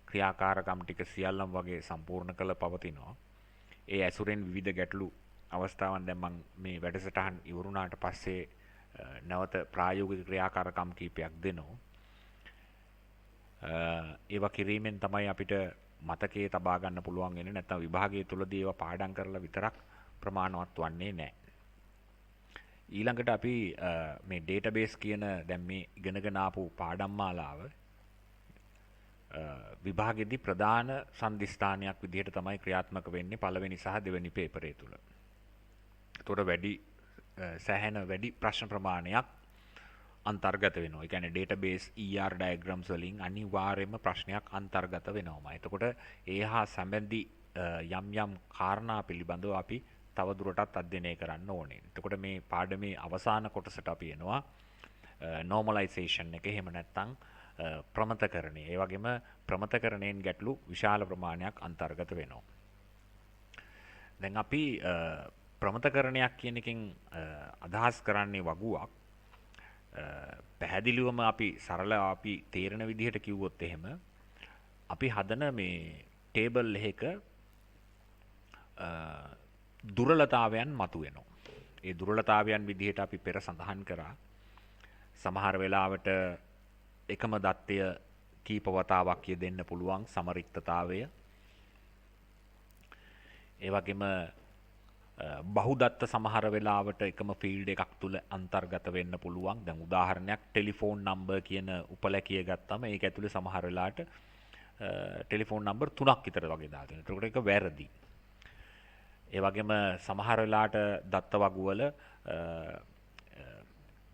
ක්‍රියාකාරකම් ටික සියල්ලම වගේ සම්පූර්ණ කළ පවතිනවා. ඒ ඇසුරෙන් විවිධ ගැටලු අවස්ථාවන් දැන් මම මේ වැඩසටහන් ඉවරුණාට පස්සේ නැවත ප්‍රායෝගික ක්‍රියාකාරකම් කීපයක් දෙනවා. ඒවා කිරීමෙන් තමයි අපිට මතකයේ තබා ගන්න පුළුවන් වෙන්නේ. නැත්නම් විභාගයේ තුලදී ඒවා පාඩම් කරලා විතරක් ප්‍රමාණවත් වන්නේ නැහැ. ඊළඟට අපි මේ ඩේටාබේස් කියන දැන් මේ ඉගෙනගෙන ආපු පාඩම් මාලාව විභාගෙදී ප්‍රධාන සම්දිස්ථානයක් විදිහට තමයි ක්‍රියාත්මක වෙන්නේ පළවෙනි සහ දෙවෙනි පේපරේ තුල. ඒතකොට සෑහෙන වැඩි ප්‍රශ්න ප්‍රමාණයක් අන්තර්ගත වෙනවා. ඒ කියන්නේ ඩේටාබේස් ER ඩයග්‍රෑම්ස් වලින් අනිවාර්යයෙන්ම ප්‍රශ්නයක් අන්තර්ගත වෙනවමයි. එතකොට ඒ හා සම්බන්ධි යම් කාරණා පිළිබඳව අපි තව දුරටත් අධ්‍යයනය කරන්න ඕනේ. එතකොට මේ පාඩමේ අවසාන කොටසට අපි එනවා normalization එක. එහෙම නැත්නම් ප්‍රමතකරණය. ඒ වගේම ප්‍රමතකරණයෙන් ගැටලු විශාල ප්‍රමාණයක් අන්තර්ගත වෙනවා. දැන් අපි ප්‍රමතකරණයක් කියන එකෙන් අදහස් කරන්නේ වගුවක්. පැහැදිලිවම අපි සරලව අපි තේරෙන විදිහට කිව්වොත් එහෙම අපි හදන මේ ටේබල් එකක දුර්වලතාවයන් මතුවෙනවා. ඒ දුර්වලතාවයන් විදිහට අපි පෙර සඳහන් කරා. සමහර වෙලාවට එකම දත්තය කීප වතාවක් යෙදෙන්න පුළුවන් සමරික්තතාවය. ඒ වගේම බහුදත්ත සමහර වෙලාවට එකම ෆීල්ඩ් එකක් තුල අන්තර්ගත වෙන්න පුළුවන්. දැන් උදාහරණයක් ටෙලිෆෝන් නම්බර් කියන උපලැකිය ගත්තම ඒක ඇතුලේ සමහර වෙලාවට ටෙලිෆෝන් නම්බර් 3ක් විතර වගේ දාලා තියෙනවා. ඒකට ඒක වැරදි. ඒ වගේම සමහර වෙලාවට දත්ත වගුවල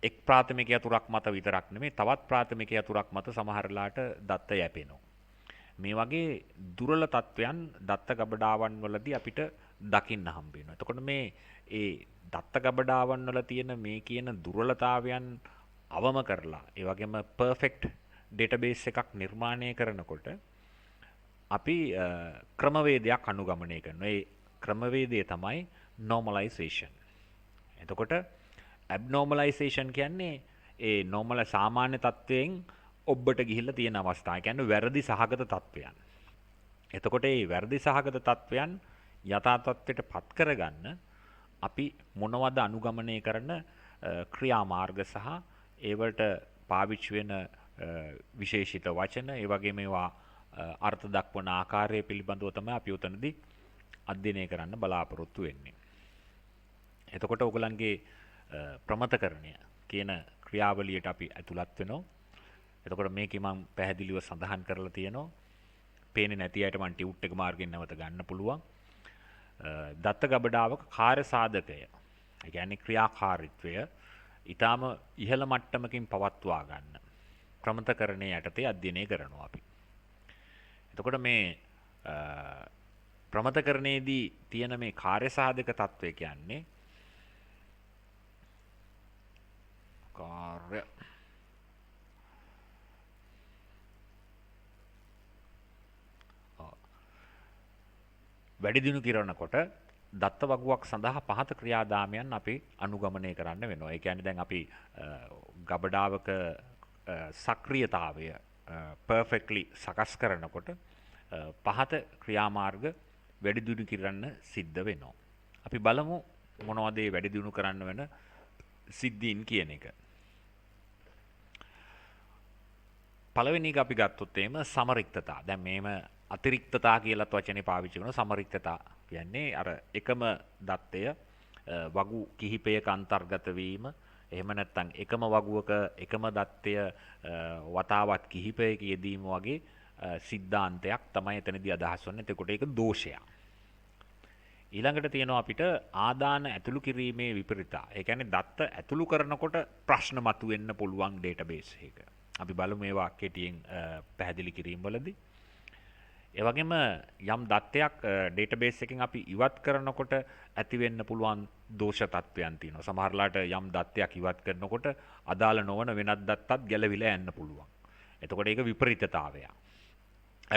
එක් ප්‍රාථමික යතුරක් මත විතරක් නෙමෙයි තවත් ප්‍රාථමික යතුරක් මත සමහර වෙලාවට දත්ත යැපෙනවා. මේ වගේ දුර්වල තත්වයන් දත්ත ගබඩාවන් වලදී අපිට දකින්න හම්බ වෙනවා. එතකොට මේ ඒ දත්ත ගබඩාවන් වල තියෙන මේ කියන දුර්වලතාවයන් අවම කරලා ඒ වගේම perfect database එකක් නිර්මාණය කරනකොට අපි ක්‍රමවේදයක් අනුගමනය කරනවා. ඒ ක්‍රමවේදය තමයි normalization. එතකොට abnormalization කියන්නේ ඒ normal සාමාන්‍ය තත්වයෙන් ඔබට ගිහිල්ලා තියෙන අවස්ථා. ඒ කියන්නේ වැරදි සහගත තත්වයන්. එතකොට මේ වැරදි සහගත තත්වයන් යථා තත්ත්වයට පත් කරගන්න අපි මොනවද අනුගමනය කරන ක්‍රියාමාර්ග සහ ඒවට පාවිච්චි වෙන විශේෂිත වචන ඒ වගේ මේවා අර්ථ දක්වන ආකාරය පිළිබඳව තමයි අපි උතනදී අධ්‍යයනය කරන්න බලාපොරොත්තු වෙන්නේ. එතකොට ඔයගලන්ගේ ප්‍රමතකරණය කියන ක්‍රියාවලියට අපි ඇතුළත් වෙනවා. එතකොට මේකේ මම පැහැදිලිව සඳහන් කරලා තියෙනවා. පේන්නේ නැති අයට මම ටියුට් එක මාර්ගෙන් නැවත ගන්න පුළුවන්. දත්ත ගබඩාවක කාර්ය සාධකය. ඒ කියන්නේ ක්‍රියාකාරීත්වය ඊටාම ඉහළ මට්ටමකින් පවත්වා ගන්න. ප්‍රමතකරණයේ යටතේ අධ්‍යයනය කරනවා අපි. එතකොට මේ ප්‍රමතකරණයේදී තියෙන මේ කාර්ය සාධක තත්වය කියන්නේ කාර්ය වැඩි දියුණු කරනකොට දත්ත වගුවක් සඳහා පහත ක්‍රියාදාමයන් අපි අනුගමනය කරන්න වෙනවා. ඒ කියන්නේ දැන් අපි ගබඩාවක සක්‍රියතාවය perfectly සකස් කරනකොට පහත ක්‍රියාමාර්ග වැඩි දියුණු කරන්න සිද්ධ වෙනවා. අපි බලමු මොනවද මේ වැඩි දියුණු කරන්න වෙන සිද්ධීන් කියන එක. පළවෙනි එක අපි ගත්තොත් එහෙම සමරික්තතා. දැන් මේම අතිරික්තතා කියලාත් වචනේ පාවිච්චි කරනවා. සමරික්තතා කියන්නේ අර එකම දත්තය වගු කිහිපයක අන්තර්ගත වීම එහෙම නැත්නම් එකම වගුවක එකම දත්තය වතාවත් කිහිපයක යෙදීම වගේ සිද්ධාන්තයක් තමයි එතනදී අදහස් වන්නේ. එතකොට ඒක දෝෂයක්. ඊළඟට තියෙනවා අපිට ආදාන ඇතුළු කිරීමේ විපරිතා. ඒ කියන්නේ දත්ත ඇතුළු කරනකොට ප්‍රශ්න මතුවෙන්න පුළුවන් ඩේටාබේස් එක. අපි බලමු මේවා කෙටියෙන් පැහැදිලි කිරීම වලදී. ඒ වගේම යම් දත්තයක් ඩේටාබේස් එකෙන් අපි ඉවත් කරනකොට ඇති වෙන්න පුළුවන් දෝෂ තත්ත්වයන් තියෙනවා. සමහරලාට යම් දත්තයක් ඉවත් කරනකොට අදාළ නොවන වෙනත් දත්තත් ගැලවිලා යන්න පුළුවන්. එතකොට ඒක විපරිතතාවයක්.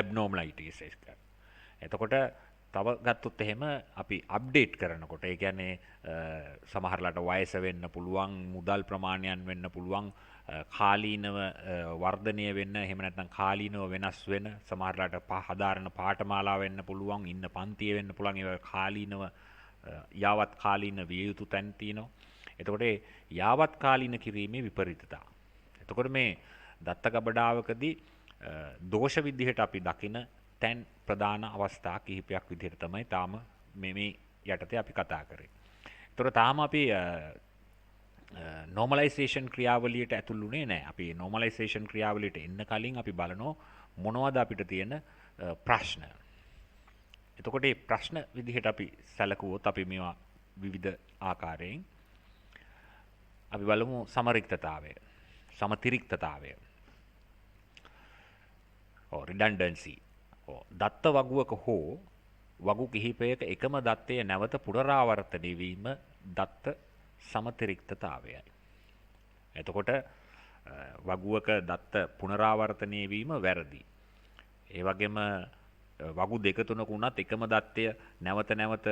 abnormalities එක. එතකොට තව ගත්තොත් එහෙම අපි අප්ඩේට් කරනකොට ඒ කියන්නේ සමහරලාට වයස වෙන්න පුළුවන්, මුදල් ප්‍රමාණයන් වෙන්න පුළුවන්, කාලීනව වර්ධනය වෙන්න, එහෙම නැත්නම් කාලීනව වෙනස් වෙන, සමහරලාට හදාරන පාඨමාලා වෙන්න පුළුවන්, ඉන්න පන්තිය වෙන්න පුළුවන්, ඒවා කාලීනව යාවත් කාලීන විය යුතු තැන් තියෙනවා. එතකොට යාවත් කාලීන කිරීමේ විපරිතතා. එතකොට මේ දත්ත ගබඩාවකදී දෝෂ විදිහට අපි දකින තැන් ප්‍රධාන අවස්ථා කිහිපයක් විදිහට තමයි තාම මේ යටතේ අපි කතා කරේ. ඒතර තාම අපි normalization ක්‍රියාවලියට ඇතුළුනේ නැහැ. අපි normalization ක්‍රියාවලියට එන්න කලින් අපි බලනවා මොනවද අපිට තියෙන ප්‍රශ්න. එතකොට මේ ප්‍රශ්න විදිහට අපි සැලකුවොත් අපි මේවා විවිධ ආකාරයෙන් අපි බලමු සමරික්තතාවය, සමතිරික්තතාවය. redundancy. දත්ත වගුවක හෝ වගු කිහිපයක එකම දත්තය නැවත පුනරාවර්තනය වීම දත්ත සමතිරික්තතාවයයි. එතකොට වගුවක දත්ත පුනරාවර්තනය වීම වැරදි. ඒ වගේම වගු දෙක තුනක වුණත් එකම දත්තය නැවත නැවත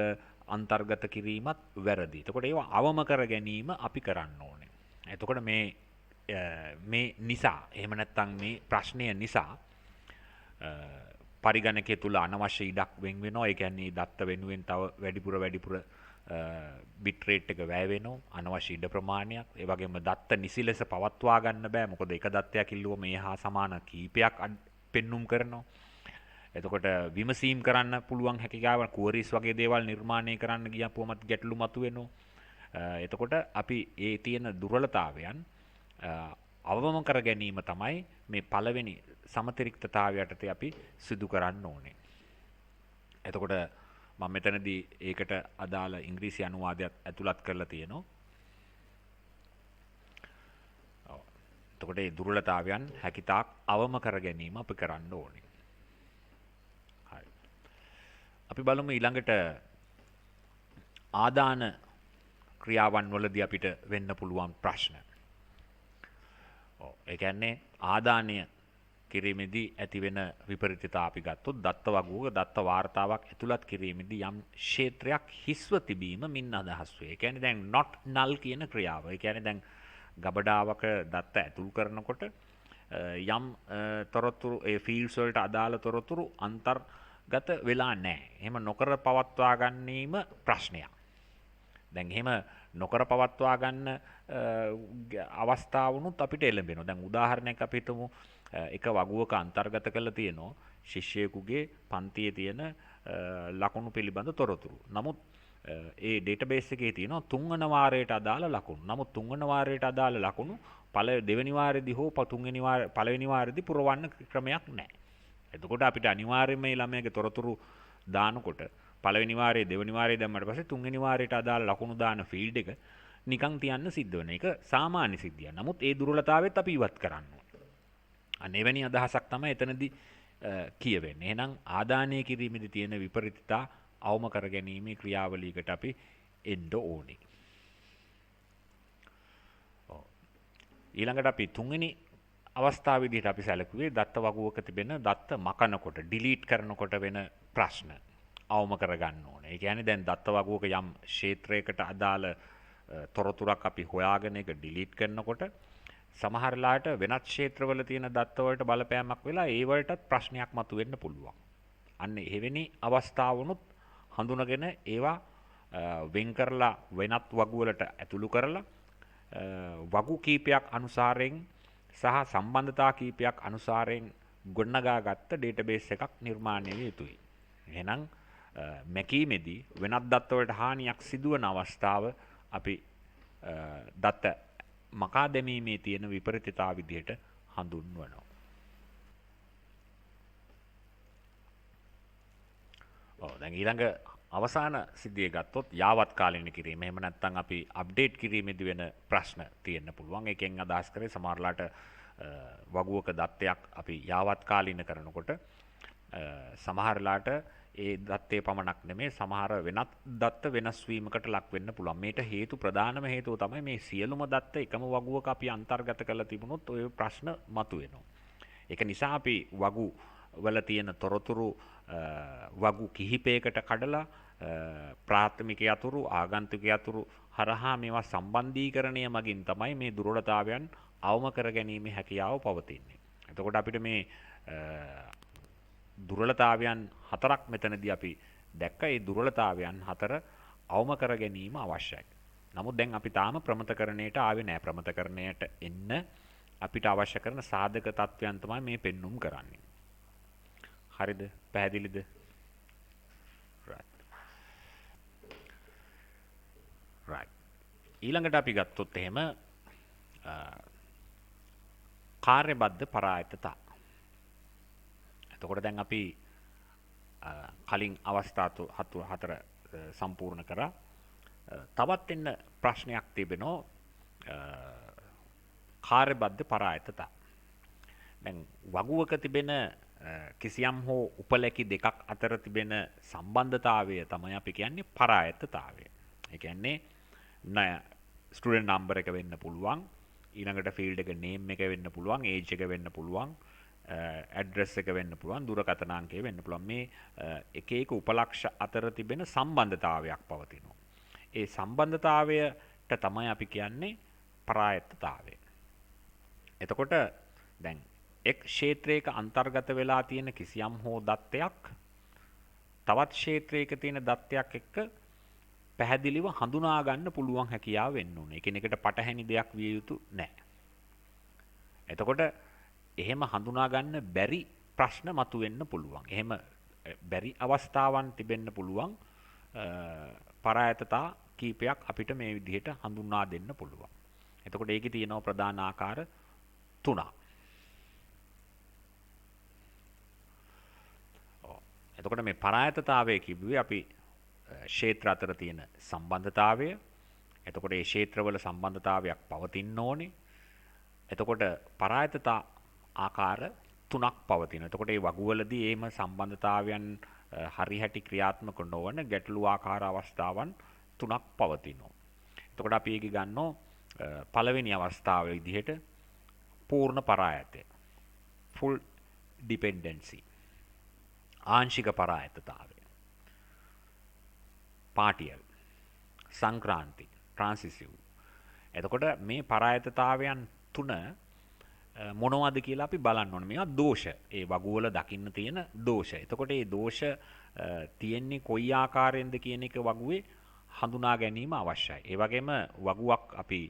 අන්තර්ගත කිරීමත් වැරදි. එතකොට ඒවා අවම කර ගැනීම අපි කරන්න ඕනේ. එතකොට මේ නිසා එහෙම නැත්නම් මේ ප්‍රශ්නය නිසා පරිගණකය තුල අනවශ්‍ය ඉඩක් වෙන් වෙනවා. ඒ කියන්නේ දත්ත වෙනුවෙන් තව වැඩිපුර බිට් රේට් එක වැය වෙනවා. අනවශ්‍ය ඉඩ ප්‍රමාණයක්. ඒ වගේම දත්ත නිසි ලෙස පවත්වා ගන්න බෑ. මොකද එක දත්තයක් ඉල්ලුවම මේ හා සමාන කීපයක් පෙන්눔 කරනවා. එතකොට විමසීම් කරන්න පුළුවන් හැකියාව කුවරිස් වගේ දේවල් නිර්මාණය කරන්න ගියපුවමත් ගැටලු මතුවෙනවා. එතකොට අපි ඒ තියෙන දුර්වලතාවයන් අවම කර ගැනීම තමයි මේ පළවෙනි සමතිරික්තතාවය යටතේ අපි සිදු කරන්න ඕනේ. එතකොට මම මෙතනදී ඒකට අදාළ ඉංග්‍රීසි අනුවාදයක් ඇතුළත් කරලා තියෙනවා. එතකොට මේ දුර්වලතාවයන් හැකිතාක් අවම කර ගැනීම අපි කරන්න ඕනේ. හරි. අපි බලමු ඊළඟට ආදාන ක්‍රියාවන් වලදී අපිට වෙන්න පුළුවන් ප්‍රශ්න. ඒ කියන්නේ ආදානය කිරීමේදී ඇතිවෙන විපරිතතා අපි ගත්තොත් දත්ත වගුවක දත්ත වාර්තාවක් ඇතුළත් කිරීමේදී යම් ක්ෂේත්‍රයක් හිස්ව තිබීම මින් අදහස් වේ. ඒ කියන්නේ දැන් not null කියන ක්‍රියාව. ඒ කියන්නේ දැන් ගබඩාවක දත්ත ඇතුල් කරනකොට යම් තොරතුරු ඒ ෆීල්ඩ්ස් වලට අදාළ තොරතුරු අන්තර්ගත වෙලා නැහැ. එහෙම නොකර පවත්වා ගැනීම ප්‍රශ්නයක්. දැන් එහෙම නොකර පවත්වා ගන්න අවස්ථාවනුත් අපිට එළඹෙනවා. දැන් උදාහරණයක් අපි හිතමු එක වගුවක අන්තර්ගත කරලා තියෙනවා ශිෂ්‍යයෙකුගේ පන්තියේ තියෙන ලකුණු පිළිබඳ තොරතුරු. නමුත් ඒ ඩේටාබේස් එකේ තියෙනවා තුන්වන වාරයට අදාළ ලකුණු. නමුත් තුන්වන වාරයට අදාළ ලකුණු දෙවෙනි වාරයේදී හෝ පළවෙනි වාරයේදී පුරවන්න ක්‍රමයක් නැහැ. එතකොට අපිට අනිවාර්යයෙන්ම මේ ළමයාගේ තොරතුරු දානකොට පළවෙනි වාරයේ දෙවෙනි වාරයේ දැම්මට පස්සේ තුන්වෙනි වාරයට අදාළ ලකුණු දාන ෆීල්ඩ් එක නිකන් තියන්න සිද්ධ වෙන එක සාමාන්‍ය සිද්ධියක්. නමුත් ඒ දුර්වලතාවෙත් අපි ඉවත් කරන්න ඕනේ. අන්න එවැනි අදහසක් තමයි එතනදී කියවෙන්නේ. එහෙනම් ආදානය කිරීමේදී තියෙන විපරිතතා අවම කර ගැනීමේ ක්‍රියාවලියකට අපි එන්න ඕනේ. ඊළඟට අපි තුන්වෙනි අවස්ථාව විදිහට අපි සැලකුවේ දත්ත වගුවක තිබෙන දත්ත මකනකොට ඩිලීට් කරනකොට වෙන ප්‍රශ්න අවම කරගන්න ඕනේ. ඒ කියන්නේ දැන් දත්ත වගුවක යම් ක්ෂේත්‍රයකට අදාළ තොරතුරක් අපි හොයාගෙන ඒක ඩිලීට් කරනකොට සමහරලාට වෙනත් ක්ෂේත්‍රවල තියෙන දත්ත වලට බලපෑමක් වෙලා ඒ වලටත් ප්‍රශ්නයක් මතුවෙන්න පුළුවන්. අන්න එවැනි අවස්ථාවනුත් හඳුනගෙන ඒවා වෙන් කරලා වෙනත් වගු වලට ඇතුළු කරලා වගු කීපයක් අනුසාරයෙන් සහ සම්බන්ධතා කීපයක් අනුසාරයෙන් ගොඩනගාගත්ත ඩේටාබේස් එකක් නිර්මාණය විය යුතුයි. එහෙනම් මැකීමේදී වෙනත් දත්තවලට හානියක් සිදුවන අවස්ථාව අපි දත්ත මකා දැමීමේ තියෙන විපරිතතාව විදිහට හඳුන්වනවා. දැන් ඊළඟ අවසාන සිද්ධිය ගත්තොත් යාවත් කාලීන කිරීම. එහෙම නැත්නම් අපි අප්ඩේට් කිරීමේදී වෙන ප්‍රශ්න තියෙන්න පුළුවන්. ඒකෙන් අදහස් කරේ සමහරලාට වගුවක දත්තයක් අපි යාවත් කාලීන කරනකොට සමහරලාට ඒ දත්තේ පමණක් නෙමේ සමහර වෙනත් දත්ත වෙනස් වීමකට ලක් වෙන්න පුළුවන්. මේට හේතු ප්‍රධානම හේතුව තමයි මේ සියලුම දත්ත එකම වගුවක අපි අන්තර්ගත කරලා තිබුණොත් ওই ප්‍රශ්න මතුවෙනවා. ඒක නිසා අපි වගු වල තියෙන තොරතුරු වගු කිහිපයකට කඩලා ප්‍රාථමික යතුරු ආගන්තුක යතුරු හරහා මේවා සම්බන්ධීකරණය මගින් තමයි මේ දුර්වලතාවයන් අවම කර ගැනීමේ හැකියාව පවතින්නේ. එතකොට අපිට මේ දුර්වලතාවයන් හතරක් මෙතනදී අපි දැක්ක. ඒ දුර්වලතාවයන් හතර අවම කර ගැනීම අවශ්‍යයි. නමුත් දැන් අපි තාම ප්‍රමතකරණයට ආවේ නැහැ. ප්‍රමතකරණයට එන්න අපිට අවශ්‍ය කරන සාධක තත්වයන් තමයි මේ පෙන්눔 කරන්නේ. හරිද? පැහැදිලිද? right. ඊළඟට අපි ගත්තොත් එහෙම කාර්යබද්ධ පරායතතා. එතකොට දැන් අපි කලින් අවස්ථා හතර සම්පූර්ණ කරා. තවත් එන්න ප්‍රශ්නයක් තිබෙනවා කාර්යබද්ධ පරායතතා. දැන් වගුවක තිබෙන කිසියම් හෝ උපලැකි දෙකක් අතර තිබෙන සම්බන්ධතාවය තමයි අපි කියන්නේ පරායත්තතාවය. ඒ කියන්නේ ස්ටුඩන්ට් නම්බර් එක වෙන්න පුළුවන්, ඊළඟට ෆීල්ඩ් එක නේම් එක වෙන්න පුළුවන්, ඒජ් එක වෙන්න පුළුවන්, ඇඩ්‍රස් එක වෙන්න පුළුවන්, දුරකථන අංකය වෙන්න පුළුවන්. මේ එක එක උපලක්ෂ අතර තිබෙන සම්බන්ධතාවයක් පවතිනවා. ඒ සම්බන්ධතාවයට තමයි අපි කියන්නේ පරායත්තතාවය. එතකොට දැන් එක් ක්ෂේත්‍රයක අන්තර්ගත වෙලා තියෙන කිසියම් හෝ දත්තයක් තවත් ක්ෂේත්‍රයක තියෙන දත්තයක් එක්ක පැහැදිලිව හඳුනා ගන්න පුළුවන් හැකියාව වෙන්න ඕනේ. එකිනෙකට පටහැනි දෙයක් විය යුතු නැහැ. එතකොට එහෙම හඳුනා ගන්න බැරි ප්‍රශ්න මතුවෙන්න පුළුවන්. එහෙම බැරි අවස්ථාවන් තිබෙන්න පුළුවන්. පරායතතා කීපයක් අපිට මේ විදිහට හඳුනා දෙන්න පුළුවන්. එතකොට ඒකේ තියෙනවා ප්‍රධාන ආකාර තුනක්. එතකොට මේ පරායතතාවය කිව්වේ අපි ක්ෂේත්‍ර අතර තියෙන සම්බන්ධතාවය. එතකොට මේ ක්ෂේත්‍රවල සම්බන්ධතාවයක් පවතින්න ඕනේ. එතකොට පරායතතා ආකාර තුනක් පවතිනවා. එතකොට මේ වගුවලදී එහෙම සම්බන්ධතාවයන් හරිහැටි ක්‍රියාත්මක නොවන ගැටලු ආකාර අවස්ථාවන් තුනක් පවතිනවා. එතකොට අපි ඒක ගන්නෝ පළවෙනි අවස්ථාව විදිහට පූර්ණ පරායතය. full dependency. ආංශික පරායත්තතාවය. පාටියල්, සංක්‍රාන්ති, ට්‍රාන්සිසිව්. එතකොට මේ පරායත්තතාවයන් තුන මොනවද කියලා අපි බලන්න ඕනේ. මේවා දෝෂ. ඒ වගුවල දකින්න තියෙන දෝෂ. එතකොට මේ දෝෂ තියෙන්නේ කොයි ආකාරයෙන්ද කියන එක වගුවේ හඳුනා ගැනීම අවශ්‍යයි. ඒ වගේම වගුවක් අපි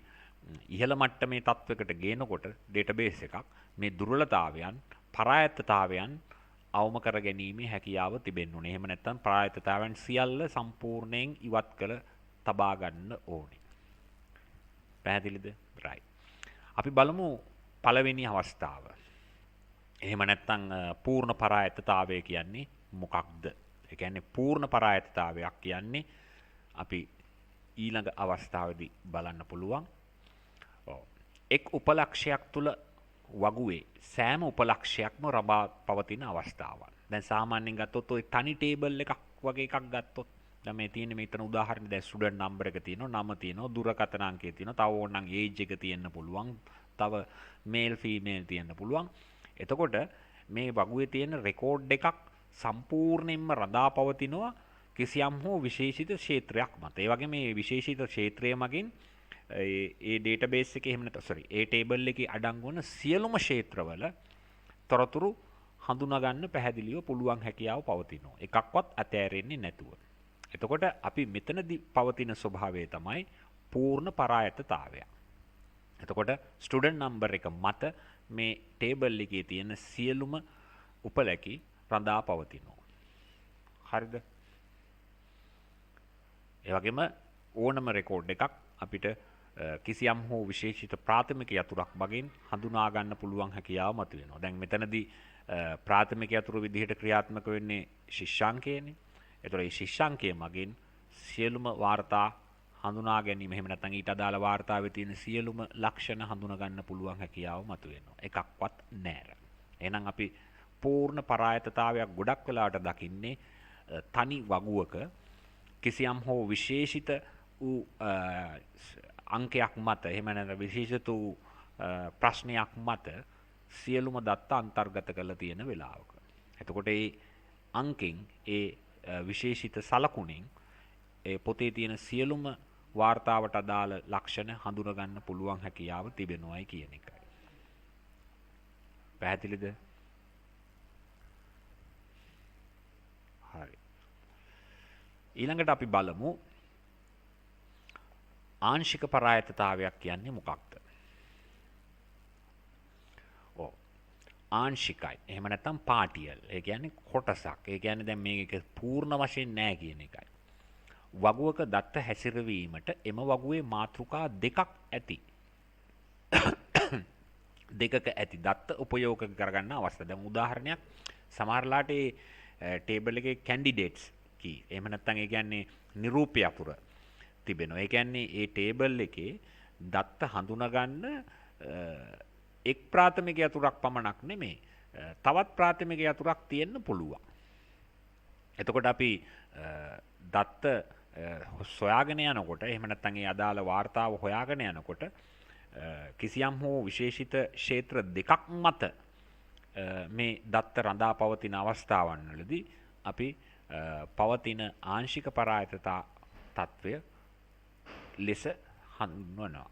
ඉහළ මට්ටමේ තත්වයකට ගේනකොට ඩේටාබේස් එකක් මේ දුර්වලතාවයන්, පරායත්තතාවයන් අවම කර ගැනීමේ හැකියාව තිබෙන්න ඕනේ. එහෙම නැත්නම් පරායත්තතාවයන් සියල්ල සම්පූර්ණයෙන් ඉවත් කළ තබා ගන්න ඕනේ. පැහැදිලිද? right. අපි බලමු පළවෙනි අවස්ථාව. එහෙම නැත්නම් පූර්ණ පරායත්තතාවය කියන්නේ මොකක්ද? ඒ කියන්නේ පූර්ණ පරායත්තතාවයක් කියන්නේ අපි ඊළඟ අවස්ථාවේදී බලන්න පුළුවන්. එක් උපලක්ෂයක් තුල වගුවේ සෑම උපලක්ෂයක්ම රබා පවතින අවස්ථාවන්. දැන් සාමාන්‍යයෙන් ගත්තොත් ඔය තනි ටේබල් එකක් වගේ එකක් ගත්තොත් දැන් මේ තියෙන්නේ මෙතන උදාහරණ දැන් ස්ටුඩන්ට් නම්බර් එක තියෙනවා, නම තියෙනවා, දුරකථන අංකය තියෙනවා, තව ඕනනම් ඒජ් එක තියෙන්න පුළුවන්, තව මේල් ෆීමේල් තියෙන්න පුළුවන්. එතකොට මේ වගුවේ තියෙන රෙකෝඩ් එකක් සම්පූර්ණයෙන්ම රඳා පවතිනවා කිසියම් හෝ විශේෂිත ක්ෂේත්‍රයක් මත. ඒ වගේ මේ විශේෂිත ක්ෂේත්‍රය මගින් ඒ ඩේටාබේස් එකේ එහෙම නැත්නම් ඒ ටේබල් එකේ අඩංගු වන සියලුම ක්ෂේත්‍රවල තොරතුරු හඳුනා ගන්න පැහැදිලිව පුළුවන් හැකියාව පවතිනවා. එකක්වත් අතෑරෙන්නේ නැතුව. එතකොට අපි මෙතනදී පවතින ස්වභාවය තමයි පූර්ණ පරායත්තතාවය. එතකොට ස්ටුඩන්ට් නම්බර් එක මත මේ ටේබල් එකේ තියෙන සියලුම උපලැකි රඳා පවතිනවා. හරිද? ඒ වගේම ඕනම රෙකෝඩ් එකක් අපිට කිසියම් හෝ විශේෂිත ප්‍රාථමික යතුරක් මගින් හඳුනා ගන්න පුළුවන් හැකියාව මතුවෙනවා. දැන් මෙතනදී ප්‍රාථමික යතුරු විදිහට ක්‍රියාත්මක වෙන්නේ ශිෂ්‍යාංකයනේ. ඒතකොට මේ ශිෂ්‍යාංකය මගින් සියලුම වාර්තා හඳුනා ගැනීම එහෙම නැත්නම් ඊට අදාළ වාර්තාවේ තියෙන සියලුම ලක්ෂණ හඳුනා ගන්න පුළුවන් හැකියාව මතුවෙනවා. එකක්වත් නැහැ. එහෙනම් අපි පූර්ණ පරායතතාවයක් ගොඩක් වෙලාවට දකින්නේ තනි වගුවක කිසියම් හෝ විශේෂිත වූ අංකයක් මත එහෙම නැත්නම් විශේෂිත වූ ප්‍රශ්නයක් මත සියලුම දත්ත අන්තර්ගත කරලා තියෙන වෙලාවක. එතකොට ඒ අංකෙන් ඒ විශේෂිත සලකුණෙන් ඒ පොතේ තියෙන සියලුම වාර්තාවට අදාළ ලක්ෂණ හඳුනා ගන්න පුළුවන් හැකියාව තිබෙනවායි කියන එකයි. පැහැදිලිද? හරි. ඊළඟට අපි බලමු ආංශික පරායතතාවයක් කියන්නේ මොකක්ද? ඔව්. ආංශිකයි. එහෙම නැත්නම් පාටියල්. ඒ කියන්නේ කොටසක්. ඒ කියන්නේ දැන් මේක පූර්ණ වශයෙන් නෑ කියන එකයි. වගුවක දත්ත හැසිරවීමට එම වගුවේ මාතෘකා දෙකක් ඇති. දෙකක ඇති දත්ත උපයෝග කරගන්න අවස්ථා. දැන් උදාහරණයක් සමහරලාට ඒ ටේබල් එකේ කැන්ඩිඩේට්ස් කී එහෙම නැත්නම් ඒ කියන්නේ නිරූප්‍ය අකුර තිබෙනවා. ඒ කියන්නේ ඒ ටේබල් එකේ දත්ත හඳුනා ගන්න එක් ප්‍රාථමික යතුරක් පමණක් නෙමෙයි තවත් ප්‍රාථමික යතුරක් තියෙන්න පුළුවන්. එතකොට අපි දත්ත සොයාගෙන යනකොට එහෙම නැත්නම් ඒ අදාළ වාර්තාව හොයාගෙන යනකොට කිසියම් හෝ විශේෂිත ක්ෂේත්‍ර දෙකක් මත මේ දත්ත රඳා පවතින අවස්ථාවන් වලදී අපි පවතින ආංශික පරායතතා තත්වය ලෙස හඳුන්වනවා.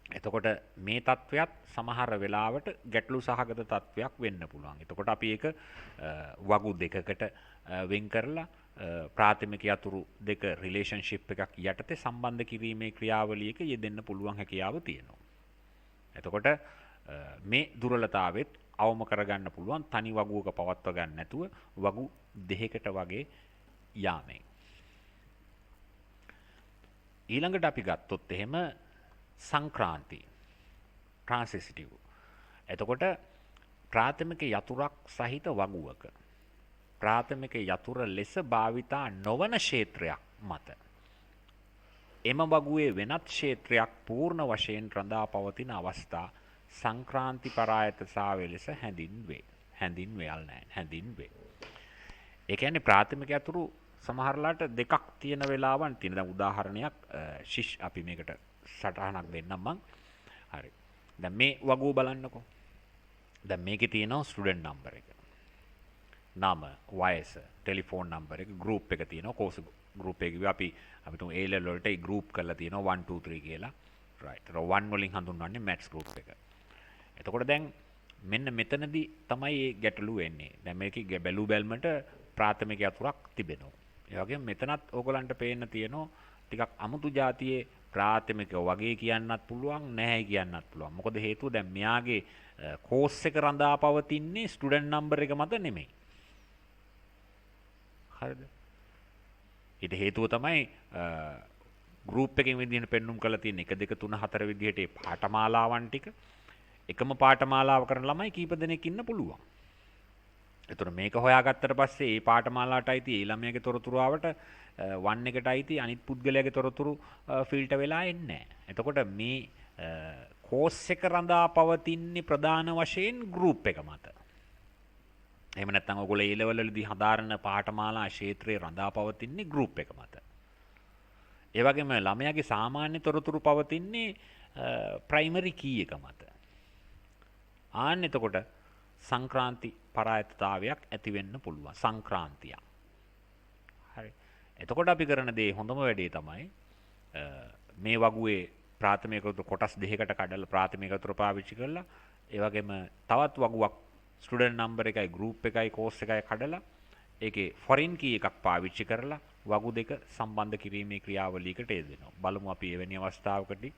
එතකොට මේ තත්වයක් සමහර වෙලාවට ගැටලු සහගත තත්වයක් වෙන්න පුළුවන්. එතකොට අපි ඒක වගු දෙකකට වෙන් කරලා ප්‍රාථමික යතුරු දෙක රිලේෂන්ෂිප් එකක් යටතේ සම්බන්ධ කිරීමේ ක්‍රියාවලියක යෙදෙන්න පුළුවන් හැකියාව තියෙනවා. එතකොට මේ දුර්වලතාවෙත් අවම කරගන්න පුළුවන් තනි වගුවක පවත්ව ගන්න නැතුව වගු දෙකකට වගේ යාමෙන්. ඊළඟට අපි ගත්තොත් එහෙම සංක්‍රාන්ති ට්‍රාන්සිටිව්. එතකොට ප්‍රාථමික යතුරක් සහිත වගුවක ප්‍රාථමික යතුර ලෙස භාවිතා නොවන ක්ෂේත්‍රයක් මත එම වගුවේ වෙනත් ක්ෂේත්‍රයක් පූර්ණ වශයෙන් රඳා පවතින අවස්ථා සංක්‍රාන්ති පරායතතාවය ලෙස හැඳින්වේ. ඒ කියන්නේ ප්‍රාථමික යතුරු සමහරලාට දෙකක් තියෙන වෙලාවන් තියෙන. දැන් උදාහරණයක් අපි මේකට සටහනක් දෙන්නම් මං. හරි. දැන් මේ වගුව බලන්නකෝ. දැන් මේකේ තියෙනවා ස්ටුඩන්ට් නම්බර් එක. නම, වයස, ටෙලිෆෝන් නම්බර් එක, ගෲප් එක තියෙනවා. කෝස් ගෲප් එක කිව්වා අපි තුන් A level වලට ඒ ගෲප් කරලා තියෙනවා 1 2 3 කියලා. right. ඒතර 1 වලින් හඳුන්වන්නේ මැත්ස් ගෲප් එක. එතකොට දැන් මෙන්න මෙතනදී තමයි මේ ගැටලුව එන්නේ. දැන් මේකේ බැලු බැලමට ප්‍රාථමික යතුරක් තිබෙනවා. ඒ වගේම මෙතනත් ඕගලන්ට පේන්න තියෙනවා ටිකක් අමුතු જાතියේ ප්‍රාථමික වගේ කියන්නත් පුළුවන් නැහැ කියන්නත් පුළුවන්. මොකද හේතුව දැන් මෙයාගේ කෝස් එක රඳා පවතින්නේ ස්ටුඩන්ට් නම්බර් එක මත නෙමෙයි. හරිද? ඊට හේතුව තමයි ගෲප් එකකින් විදිහට පෙන්눔 කරලා තියෙන 1 2 3 4 විදිහට මේ පාඨමාලාවන් ටික එකම පාඨමාලාව කරන ළමයි කීප දෙනෙක් ඉන්න පුළුවන්. එතකොට මේක හොයාගත්තට පස්සේ මේ පාඨමාලාවට අයිති ඒ ළමයාගේ තොරතුරු ආවට 1 එකට අයිති අනිත් පුද්ගලයාගේ තොරතුරු ෆිල්ටර් වෙලා එන්නේ නැහැ. එතකොට මේ කෝස් එක රඳා පවතින්නේ ප්‍රධාන වශයෙන් ගෲප් එක මත. එහෙම නැත්නම් ඔයගොල්ලෝ ඒ ලෙවල් වලදී හදාරන පාඨමාලා ක්ෂේත්‍රයේ රඳා පවතින්නේ ගෲප් එක මත. ඒ වගේම ළමයාගේ සාමාන්‍ය තොරතුරු පවතින්නේ ප්‍රයිමරි කී එක මත. ආන්න එතකොට සංක්‍රාන්ති පරායතතාවයක් ඇති වෙන්න පුළුවන්. සංක්‍රාන්තියක්. හරි. එතකොට අපි කරන දේ හොඳම වැඩේ තමයි මේ වගුවේ ප්‍රාථමික කොටස් දෙකකට කඩලා ප්‍රාථමික යතුරු පාවිච්චි කරලා ඒ වගේම තවත් වගුවක් ස්ටුඩන්ට් නම්බර් එකයි ගෲප් එකයි කෝස් එකයි කඩලා ඒකේ ෆොරින් කී එකක් පාවිච්චි කරලා වගු දෙක සම්බන්ධ කිරීමේ ක්‍රියාවලියකට යෙදෙනවා. බලමු අපි එවැනි අවස්ථාවකදී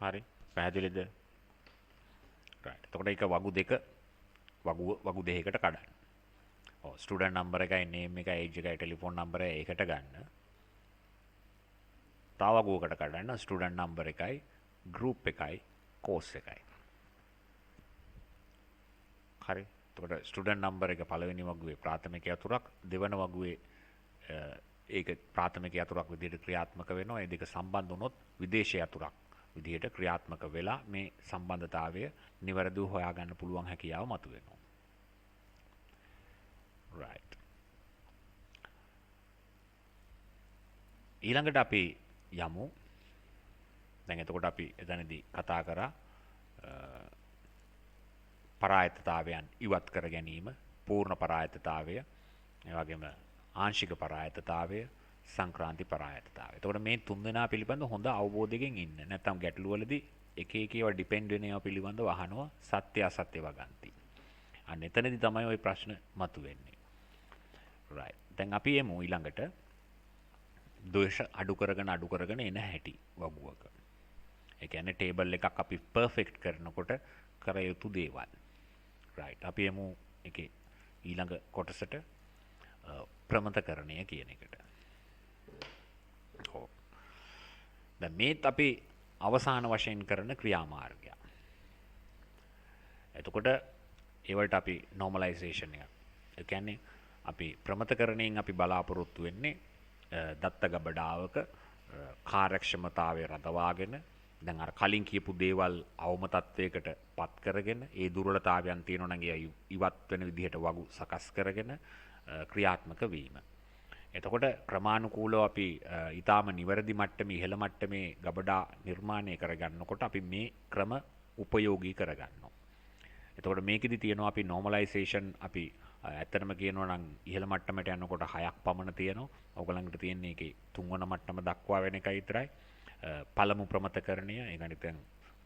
හරි පැහැදිලිද? රයිට්. එතකොට ඒක වගු දෙක වගු දෙකකට කඩන්න. ඔව් ස්ටුඩන්ට් නම්බර එකයි නේම් එකයි ඒජ් එකයි ටෙලිෆෝන් නම්බර ඒකට ගන්න. තව වගුවකට කඩන්න ස්ටුඩන්ට් නම්බර එකයි ගෲප් එකයි කෝස් එකයි. හරි. එතකොට ස්ටුඩන්ට් නම්බර එක පළවෙනි වගුවේ ප්‍රාථමික යතුරක් දෙවන වගුවේ ඒක ප්‍රාථමික යතුරක් විදිහට ක්‍රියාත්මක වෙනවා. ඒ දෙක සම්බන්ධ වුණොත් විදේශ යතුරක් විදිහට ක්‍රියාත්මක වෙලා මේ සම්බන්ධතාවය නිවැරදිව හොයාගන්න පුළුවන් හැකියාව මතුවෙනවා. right. ඊළඟට අපි යමු. දැන් එතකොට අපි එතනදී කතා කරා පරායතතාවයන් ඉවත් කර ගැනීම, පූර්ණ පරායතතාවය, ඒ වගේම ආංශික පරායතතාවය, සංක්‍රාන්ති පරායතතාවය. එතකොට මේ තුන් දෙනා පිළිබඳව හොඳ අවබෝධයකින් ඉන්න. නැත්නම් ගැටලු වලදී එක එක ඒවා ඩිපෙන්ඩ් වෙන ඒවා පිළිබඳව අහනවා සත්‍ය අසත්‍ය වගන්ති. අන්න එතනදී තමයි ওই ප්‍රශ්න මතුවෙන්නේ. right. දැන් අපි එමු ඊළඟට දෝෂ අඩු කරගෙන එන හැටි වගුවක. ඒ කියන්නේ ටේබල් එකක් අපි පර්ෆෙක්ට් කරනකොට කර යුතු දේවල්. right. අපි එමු එකේ ඊළඟ කොටසට ප්‍රමතකරණය කියන එකට. ඔව්. දැන් මේත් අපි අවසාන වශයෙන් කරන ක්‍රියාමාර්ගය. එතකොට ඒවලට අපි normalization එක. ඒ කියන්නේ අපි ප්‍රමතකරණයෙන් අපි බලාපොරොත්තු වෙන්නේ දත්ත ගබඩාවක කාර්යක්ෂමතාවය රඳවාගෙන දැන් අර කලින් කියපු දේවල් අවම තත්වයකට පත් කරගෙන ඒ දුර්වලතාවයන් තියෙනවා නම් ඒ ඉවත් වෙන විදිහට වගු සකස් කරගෙන ක්‍රියාත්මක වීම. එතකොට ක්‍රමානුකූලව අපි ඊටාම නිවැරදි මට්ටමේ ඉහළ මට්ටමේ ගබඩා නිර්මාණය කරගන්නකොට අපි මේ ක්‍රම උපයෝගී කරගන්නවා. එතකොට මේකෙදි තියෙනවා අපි normalization අපි ඇත්තටම කියනවා නම් ඉහළ මට්ටමට යනකොට 6ක් පමණ තියෙනවා. ඔයගලන්ට තියෙන්නේ ඒකේ 3 වන මට්ටම දක්වා වෙන එකයි විතරයි. පළමු ප්‍රමතකරණය, ඒ කියන්නේ දැන්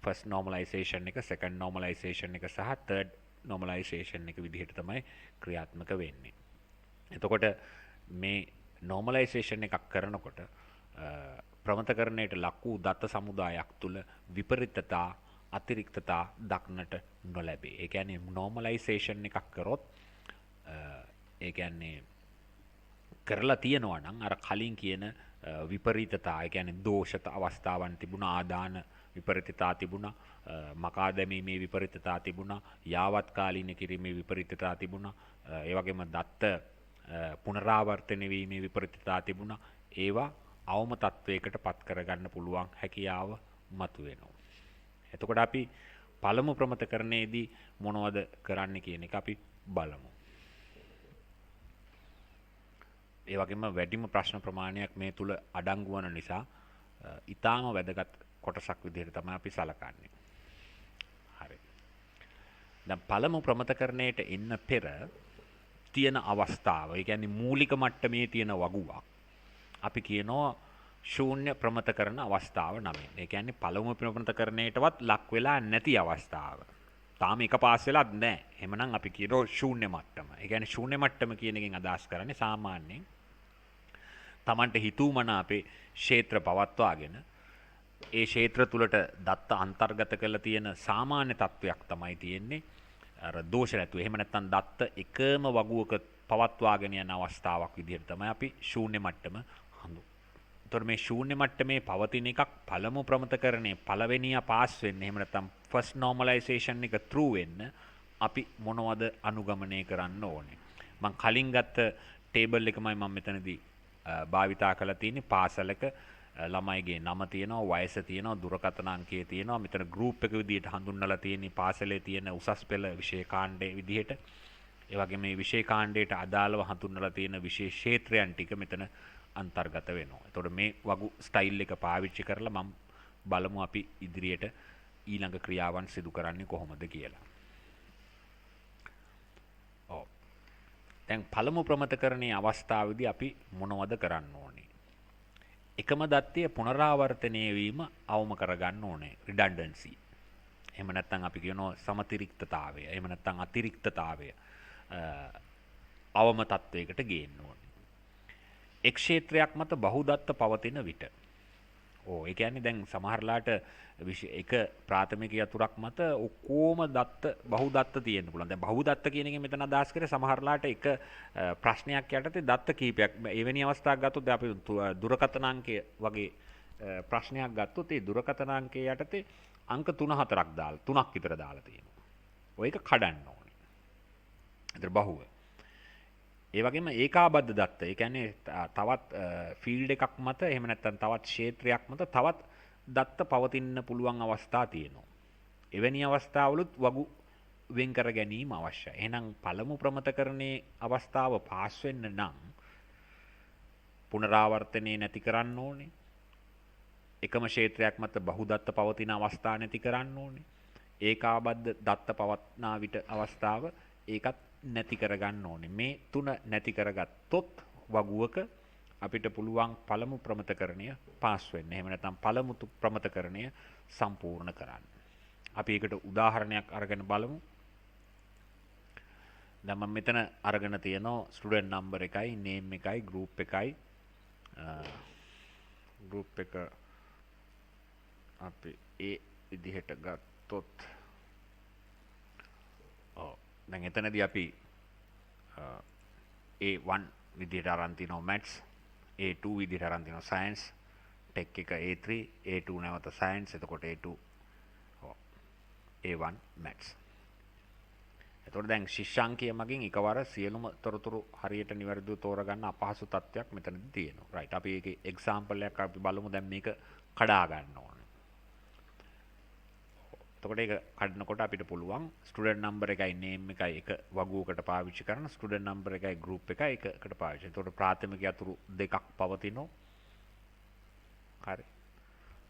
first normalization එක, second normalization එක සහ third normalization එක විදිහට තමයි ක්‍රියාත්මක වෙන්නේ. එතකොට මේ normalization එකක් කරනකොට ප්‍රමතකරණයට ලක් වූ දත්ත සමුදායක් තුළ විපරිතතා අතිරික්තතා දක්නට නොලැබේ. ඒ කියන්නේ normalization එකක් කරොත් ඒ කියන්නේ කරලා තියෙනවා නම් අර කලින් කියන විපරීතතා, ඒ කියන්නේ දෝෂත අවස්ථාවන් තිබුණා, ආදාන විපරීතතා තිබුණා, මකා දැමීමේ විපරීතතා තිබුණා, යාවත් කාලීන කිරීමේ විපරීතතා තිබුණා, ඒ වගේම දත්ත පුනරාවර්තන වීමේ විපරීතතා තිබුණා. ඒවා අවම තත්වයකට පත් කරගන්න පුළුවන් හැකියාව මතුවෙනවා. එතකොට අපි පළමු ප්‍රමතකරණයේදී මොනවද කරන්න කියන එක අපි බලමු. ඒ වගේම වැඩිම ප්‍රශ්න ප්‍රමාණයක් මේ තුල අඩංගු වන නිසා ඊටාම වැදගත් කොටසක් විදිහට තමයි අපි සලකන්නේ. හරි. දැන් පළමු ප්‍රමතකරණයට එන්න පෙර තියෙන අවස්ථාව, ඒ කියන්නේ මූලික මට්ටමේ තියෙන වගුවක් අපි කියනවා ශූන්‍ය ප්‍රමතකරණ අවස්ථාව නමින්. ඒ කියන්නේ පළමු ප්‍රමතකරණයටවත් ලක් වෙලා නැති අවස්ථාව. තාම එක පාස් වෙලත් නැහැ. එහෙමනම් අපි කියනවා ශූන්‍ය මට්ටම. ඒ කියන්නේ ශූන්‍ය මට්ටම කියන එකෙන් අදහස් කරන්නේ සාමාන්‍යයෙන් තමන්ට හිතුවමනාපේ ක්ෂේත්‍ර පවත්වාගෙන ඒ ක්ෂේත්‍ර තුලට දත්ත අන්තර්ගත කරලා තියෙන සාමාන්‍ය තත්වයක් තමයි තියෙන්නේ. අර දෝෂ නැතුව. එහෙම නැත්නම් දත්ත එකම වගුවක පවත්වාගෙන යන අවස්ථාවක් විදිහට තමයි අපි ශූන්‍ය මට්ටම හඳුන්වන්නේ. එතකොට මේ ශූන්‍ය මට්ටමේ පවතින එකක් පළමු ප්‍රමතකරණේ පළවෙනියා පාස් වෙන්න, එහෙම නැත්නම් ෆස්ට් normalization එක through වෙන්න අපි මොනවද අනුගමනය කරන්න ඕනේ? මම කලින් ගත්ත ටේබල් එකමයි මම මෙතනදී භාවිතා කරලා තියෙන්නේ. පාසලක ළමයිගේ නම තියෙනවා, වයස තියෙනවා, දුරකථන අංකය තියෙනවා. මෙතන ගෲප් එක විදිහට හඳුන්වලා තියෙන්නේ පාසලේ තියෙන උසස් පෙළ විෂය කාණ්ඩයේ විදිහට. ඒ වගේම මේ විෂය කාණ්ඩයට අදාළව හඳුන්වලා තියෙන විශේෂ ක්ෂේත්‍රයන් ටික මෙතන අන්තර්ගත වෙනවා. එතකොට මේ වගු ස්ටයිල් එක පාවිච්චි කරලා මම බලමු අපි ඉදිරියට ඊළඟ ක්‍රියාවන් සිදු කරන්නේ කොහොමද කියලා. ඔව්. දැන් පළමු ප්‍රමතකරණයේ අවස්ථාවේදී අපි මොනවද කරන්න ඕනේ? එකම දත්තය පුනරාවර්තනය වීම අවම කරගන්න ඕනේ. රිඩන්ඩන්සි. එහෙම නැත්නම් අපි කියනවා සමතිරික්තතාවය. එහෙම නැත්නම් අතිරික්තතාවය අවම තත්වයකට ගේන්න ඕනේ. එක් ක්ෂේත්‍රයක් මත බහුදත්ත පවතින විට ඕ ඒ කියන්නේ දැන් සමහරලාට එක ප්‍රාථමික යතුරක් මත ඔක්කොම දත්ත බහුදත්ත තියෙන්න පුළුවන්. දැන් බහුදත්ත කියන එකෙන් මෙතන අදහස් කරේ සමහරලාට එක ප්‍රශ්නයක් යටතේ දත්ත කීපයක් එවැනි අවස්ථාවක් ගත්තොත් අපි දුරකථනාංකය වගේ ප්‍රශ්නයක් ගත්තොත් ඒ දුරකථනාංකයේ යටතේ අංක 3-4ක් දාලා 3ක් විතර දාලා තියෙනවා. ඔය එක කඩන්න ඕනේ. ඒතර බහුව. ඒ වගේම ඒකාබද්ධ දත්ත. ඒ කියන්නේ තවත් ෆීල්ඩ් එකක් මත එහෙම නැත්නම් තවත් ක්ෂේත්‍රයක් මත තවත් දත්ත පවතින්න පුළුවන් අවස්ථා තියෙනවා. එවැනි අවස්ථාවලුත් වගු වෙන් කර ගැනීම අවශ්‍යයි. එහෙනම් පළමු ප්‍රමතකරණයේ අවස්ථාව පාස් වෙන්න නම් පුනරාවර්තනය නැති කරන්න ඕනේ. එකම ක්ෂේත්‍රයක් මත බහුදත්ත පවතින අවස්ථා නැති කරන්න ඕනේ. ඒකාබද්ධ දත්ත පවත්නා විට අවස්ථාව ඒකත් නැති කරගන්න ඕනේ. මේ තුන නැති කරගත්තොත් වගුවක අපිට පුළුවන් පළමු ප්‍රමතකරණය පාස් වෙන්න. එහෙම නැත්නම් පළමු ප්‍රමතකරණය සම්පූර්ණ කරන්න. අපි ඒකට උදාහරණයක් අරගෙන බලමු. දැන් මම මෙතන අරගෙන තියෙනවා ස්ටුඩන්ට් නම්බර් එකයි, නේම් එකයි, ගෲප් එකයි. ගෲප් එක අපි ඒ විදිහට ගත්තොත් දැන් එතනදී අපි A1 විදිහට අරන් තිනවා maths, A2 විදිහට අරන් තිනවා science, tech එක A3, A2 නැවත science, එතකොට A2 A1 maths. එතකොට දැන් ශිෂ්‍යාංකය මගින් එකවර සියලුම තොරතුරු හරියට නිවැරදිව තෝරගන්න අපහසු තත්ත්වයක් මෙතනදී තියෙනවා. right. අපි ඒකේ example එකක් අපි බලමු. දැන් මේක කඩා ගන්න ඕනේ. එතකොට ඒක කඩනකොට අපිට පුළුවන් ස්ටුඩන්ට් නම්බර් එකයි නේම් එකයි එක වගුවකට පාවිච්චි කරන, ස්ටුඩන්ට් නම්බර් එකයි ගෲප් එකයි එකකට පාවිච්චි. එතකොට ප්‍රාථමික යතුරු දෙකක් පවතිනවා. හරි.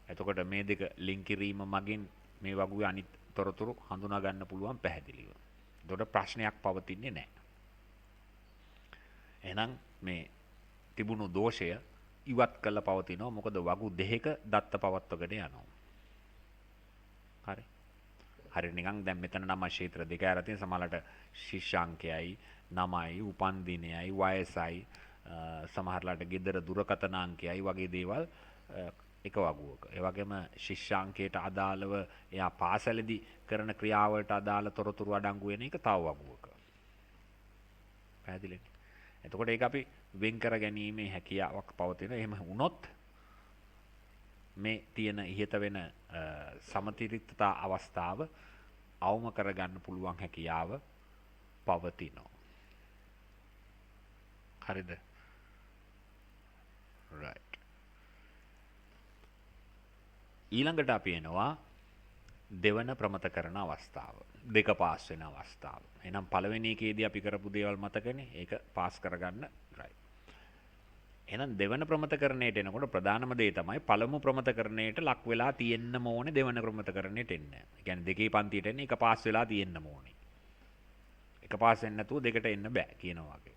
එතකොට මේ දෙක ලින්ක් කිරීම මගින් මේ වගුවේ අනිත් තොරතුරු හඳුනා ගන්න පුළුවන් පැහැදිලිව. එතකොට ප්‍රශ්නයක් පවතින්නේ නැහැ. එහෙනම් මේ තිබුණු දෝෂය ඉවත් කළ පවතිනවා. මොකද වගු දෙකක දත්ත පවත්වගෙන යනවා. හරි. හරි නිකන් දැන් මෙතන නම් ක්ෂේත්‍ර දෙක අර තියෙන සමහරට ශිෂ්‍යාංකයයි, නමයි, උපන්දිනයයි, වයසයි, සමහරලාට ගෙදර දුරකථනාංකයයි වගේ දේවල් එක වගුවක. ඒ වගේම ශිෂ්‍යාංකයට අදාළව එයා පාසලේදී කරන ක්‍රියාවලට අදාළ තොරතුරු අඩංගු වෙන එක තව වගුවක. පැහැදිලිද? එතකොට ඒක අපි වෙන් කර ගැනීමේ හැකියාවක් පවතින. එහෙම වුණොත් මේ තියෙන ඉහත වෙන සමතිරික්තතා අවස්ථාව අවම කරගන්න පුළුවන් හැකියාව පවතිනවා. හරිද? right. ඊළඟට අපි එනවා දෙවන ප්‍රමතකරණ අවස්ථාව. දෙක පාස් වෙන අවස්ථාව. එහෙනම් පළවෙනි එකේදී අපි කරපු දේවල් මතකනේ. ඒක පාස් කරගන්න right. එහෙනම් දෙවන ප්‍රමතකරණයට එනකොට ප්‍රධානම දේ තමයි පළමු ප්‍රමතකරණයට ලක් වෙලා තියෙන්න ඕනේ දෙවන ප්‍රමතකරණයට එන්න. ඒ කියන්නේ දෙකේ පන්තියට එන්නේ එක පාස් වෙලා තියෙන්න ඕනේ. එක පාස් වෙන්නේ නැතුව දෙකට එන්න බෑ කියනවා වගේ.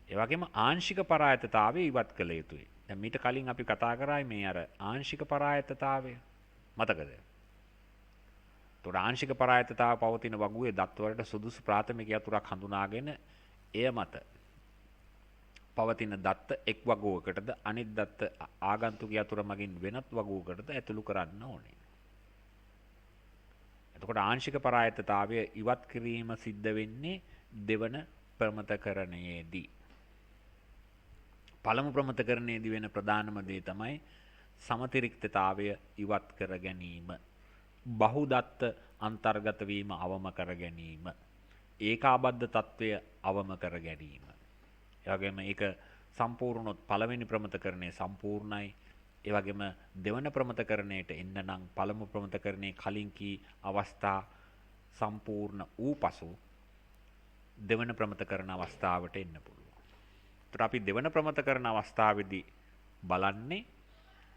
ඒ වගේම ආංශික පරායතතාවය ඉවත් කළ යුතුයි. දැන් මීට කලින් අපි කතා කරායි මේ අර ආංශික පරායතතාවය. මතකද? ඒතොර ආංශික පරායතතාව පවතින වගුවේ දත්වලට සුදුසු ප්‍රාථමික යතුරක් හඳුනාගෙන එය මත පවතින දත්ත එක් වගුවකටද අනිත් දත්ත ආගන්තුක යතුර මගින් වෙනත් වගුවකටද ඇතුළු කරන්න ඕනේ. එතකොට ආංශික පරායතතාවය ඉවත් කිරීම සිද්ධ වෙන්නේ දෙවන ප්‍රමතකරණයේදී. පළමු ප්‍රමතකරණයේදී වෙන ප්‍රධානම දේ තමයි සමතිරික්තතාවය ඉවත් කර ගැනීම. බහුදත්ත අන්තර්ගත වීම අවම කර ගැනීම. ඒකාබද්ධ තත්වය අවම කර ගැනීම. ඒ වගේම ඒක සම්පූර්ණොත් පළවෙනි ප්‍රමතකරණය සම්පූර්ණයි. ඒ වගේම දෙවන ප්‍රමතකරණයට එන්න නම් පළමු ප්‍රමතකරණයේ කලින් කී අවස්ථා සම්පූර්ණ වූ පසු දෙවන ප්‍රමතකරණ අවස්ථාවට එන්න පුළුවන්. ඒතර අපි දෙවන ප්‍රමතකරණ අවස්ථාවේදී බලන්නේ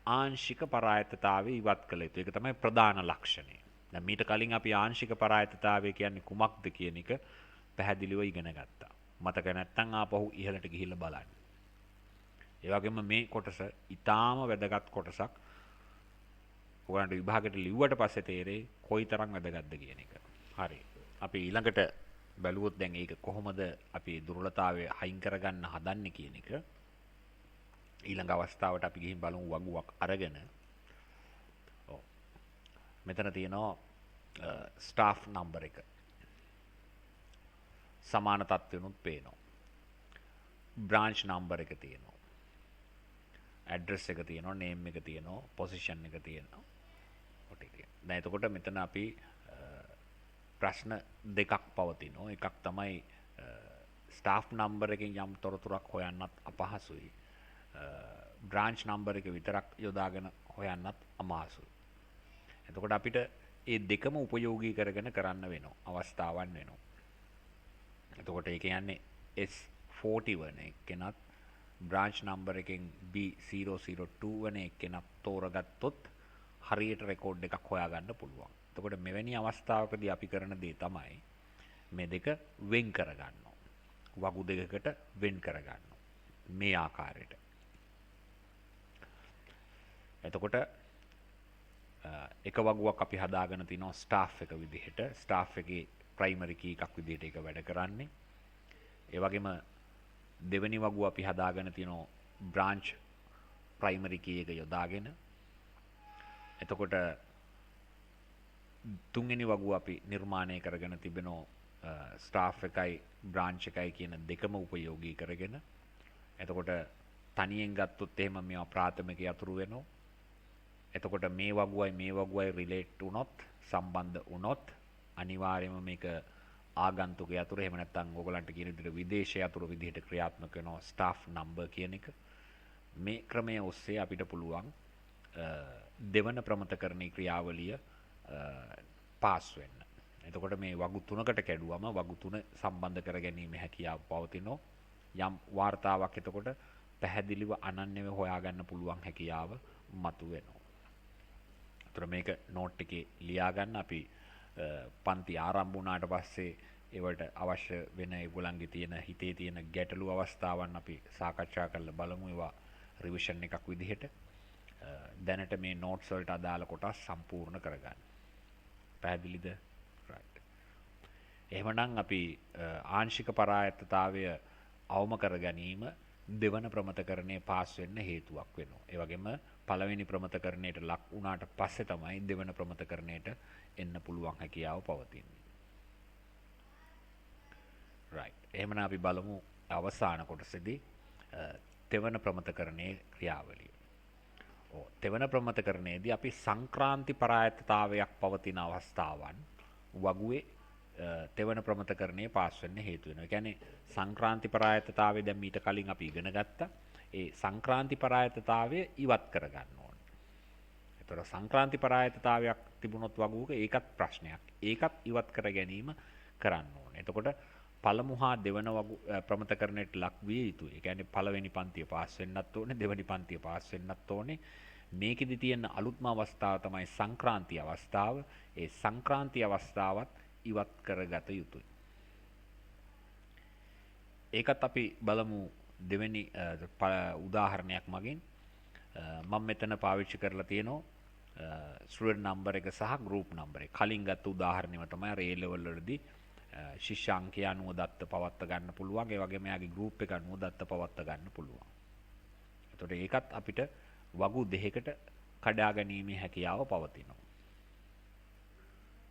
ආංශික පරායතතාවය ඉවත් කළ යුතු. ඒක තමයි ප්‍රධාන ලක්ෂණය. දැන් මීට කලින් අපි ආංශික පරායතතාවය කියන්නේ කුමක්ද කියන එක පැහැදිලිව ඉගෙන ගත්තා. මතක නැත්නම් ආපහු ඉහළට ගිහිල්ලා බලන්න. ඒ වගේම මේ කොටස ඊටාම වැදගත් කොටසක්. ඔයගලන්ට විභාගයට ලිව්වට පස්සේ තේරෙයි කොයිතරම් වැදගත්ද කියන එක. හරි. අපි ඊළඟට බැලුවොත් දැන් ඒක කොහොමද අපි දුර්වලතාවය හයින් කරගන්න හදන්නේ කියන එක. ඊළඟ අවස්ථාවට අපි ගිහින් බලමු වගුවක් අරගෙන. ඔව්. මෙතන තියෙනවා ස්ටාෆ් නම්බර් එක. සමාන තත්ත්වෙනුත් පේනවා. බ්‍රාන්ච් නම්බර් එක තියෙනවා. ඇඩ්‍රස් එක තියෙනවා, නේම් එක තියෙනවා, පොසිෂන් එක තියෙනවා. ඔටි තියෙනවා. දැන් එතකොට මෙතන අපි ප්‍රශ්න දෙකක් පවතිනවා. එකක් තමයි ස්ටාෆ් නම්බර් එකෙන් යම් තොරතුරක් හොයන්නත් අපහසුයි. බ්‍රාන්ච් නම්බර් එක විතරක් යොදාගෙන හොයන්නත් අමාසුයි. එතකොට අපිට ඒ දෙකම උපයෝගී කරගෙන කරන්න වෙනවා. අවස්ථාවන් වෙනවා. එතකොට ඒ කියන්නේ S40 වන එක්කෙනත් බ්‍රාන්ච් නම්බර් එකෙන් B002 වන එක්කෙනත් තෝරගත්තොත් හරියට රෙකෝඩ් එකක් හොයාගන්න පුළුවන්. එතකොට මෙවැනි අවස්ථාවකදී අපි කරන දේ තමයි මේ දෙක වෙන් කරගන්නවා. වගු දෙකකට වෙන් කරගන්නවා. මේ ආකාරයට. එතකොට එක වගුවක් අපි හදාගෙන තිනවා ස්ටාෆ් එක විදිහට. ස්ටාෆ් එකේ ප්‍රයිමරි කී එකක් විදිහට ඒක වැඩ කරන්නේ. ඒ වගේම දෙවෙනි වගුව අපි හදාගෙන තිනවා බ්‍රාන්ච් ප්‍රයිමරි කී එක යොදාගෙන. එතකොට තුන්වෙනි වගුව අපි නිර්මාණය කරගෙන තිබෙනවා ස්ටාෆ් එකයි බ්‍රාන්ච් එකයි කියන දෙකම උපයෝගී කරගෙන. එතකොට තනියෙන් ගත්තොත් එහෙම මේවා ප්‍රාථමික යතුරු වෙනවා. එතකොට මේ වගුවයි රිලේට් වුණොත් සම්බන්ධ වුණොත් අනිවාර්යයෙන්ම මේක ආගන්තුක යතුරු එහෙම නැත්නම් ඕගලන්ට කියන විදිහට විදේශ යතුරු විදිහට ක්‍රියාත්මක වෙනවා ස්ටාෆ් නම්බර් කියන එක. මේ ක්‍රමය ඔස්සේ අපිට පුළුවන් දෙවන ප්‍රමතකරණී ක්‍රියාවලිය පාස් වෙන්න. එතකොට මේ වගු තුනකට කැඩුවම වගු තුන සම්බන්ධ කර ගැනීම හැකියාව පවතිනවා. යම් වාර්තාවක් එතකොට පැහැදිලිව අනන්‍යව හොයාගන්න පුළුවන් හැකියාව මතුවෙනවා. ඒතර මේක නෝට් එකේ ලියා ගන්න. අපි පන්ති ආරම්භ වුණාට පස්සේ ඒවට අවශ්‍ය වෙන ඒගොල්ලන්ගේ තියෙන හිතේ තියෙන ගැටලු අවස්ථාවන් අපි සාකච්ඡා කරලා බලමු. ඒවා රිවිෂන් එකක් විදිහට දැනට මේ නෝට්ස් වලට අදාළ කොටස් සම්පූර්ණ කරගන්න. පැහැදිලිද? රයිට්. එහෙමනම් අපි ආංශික පරායත්තතාවය අවම කර ගැනීම දෙවන ප්‍රමතකරණය පාස් වෙන්න හේතුවක් වෙනවා. ඒ වගේම පළවෙනි ප්‍රමතකරණයට ලක් වුණාට පස්සේ තමයි දෙවන ප්‍රමතකරණයට එන්න පුළුවන් හැකියාව පවතින්නේ. රයිට්. එහෙමනම් අපි බලමු අවසාන කොටසේදී තෙවන ප්‍රමතකරණයේ ක්‍රියාවලිය. තෙවන ප්‍රමතකරණයේදී අපි සංක්‍රාන්ති පරායත්තතාවයක් පවතින අවස්ථාවන් වගුවේ තෙවන ප්‍රමතකරණයේ පාස් වෙන්න හේතු වෙනවා. ඒ කියන්නේ සංක්‍රාන්ති පරායත්තතාවය දැන් මීට කලින් අපි ඉගෙන ගත්තා. ඒ සංක්‍රාන්ති පරායත්තතාවය ඉවත් කරගන්න ඕනේ. ඒතර සංක්‍රාන්ති පරායත්තතාවයක් තිබුණොත් වගුවක ඒකත් ප්‍රශ්නයක්. ඒකත් ඉවත් කර ගැනීම කරන්න ඕනේ. එතකොට පළමු හා දෙවන වගු ප්‍රමතකරණයට ලක් විය යුතුයි. ඒ කියන්නේ පළවෙනි පන්තිය පාස් වෙන්නත් ඕනේ, දෙවෙනි පන්තිය පාස් වෙන්නත් ඕනේ. මේකෙදි තියෙන අලුත්ම අවස්ථාව තමයි සංක්‍රාන්ති අවස්ථාව. ඒ සංක්‍රාන්ති අවස්ථාවත් ඉවත් කරගත යුතුයි. ඒකත් අපි බලමු දෙවෙනි උදාහරණයක් මගින්. මම මෙතන පාවිච්චි කරලා තියෙනවා ස්ටුඩන්ට් නම්බර් එක සහ ගෲප් නම්බර් එක. කලින් ගත්ත උදාහරණයම තමයි රේ ලෙවල් වලදී ශිෂ්‍ය අංකය අනුව දත්ත පවත්වා ගන්න පුළුවන්. ඒ වගේම එයාගේ ගෲප් එක අනුව දත්ත පවත්වා ගන්න පුළුවන්. එතකොට ඒකත් අපිට වගු දෙකකට කඩා ගැනීමේ හැකියාව පවතිනවා.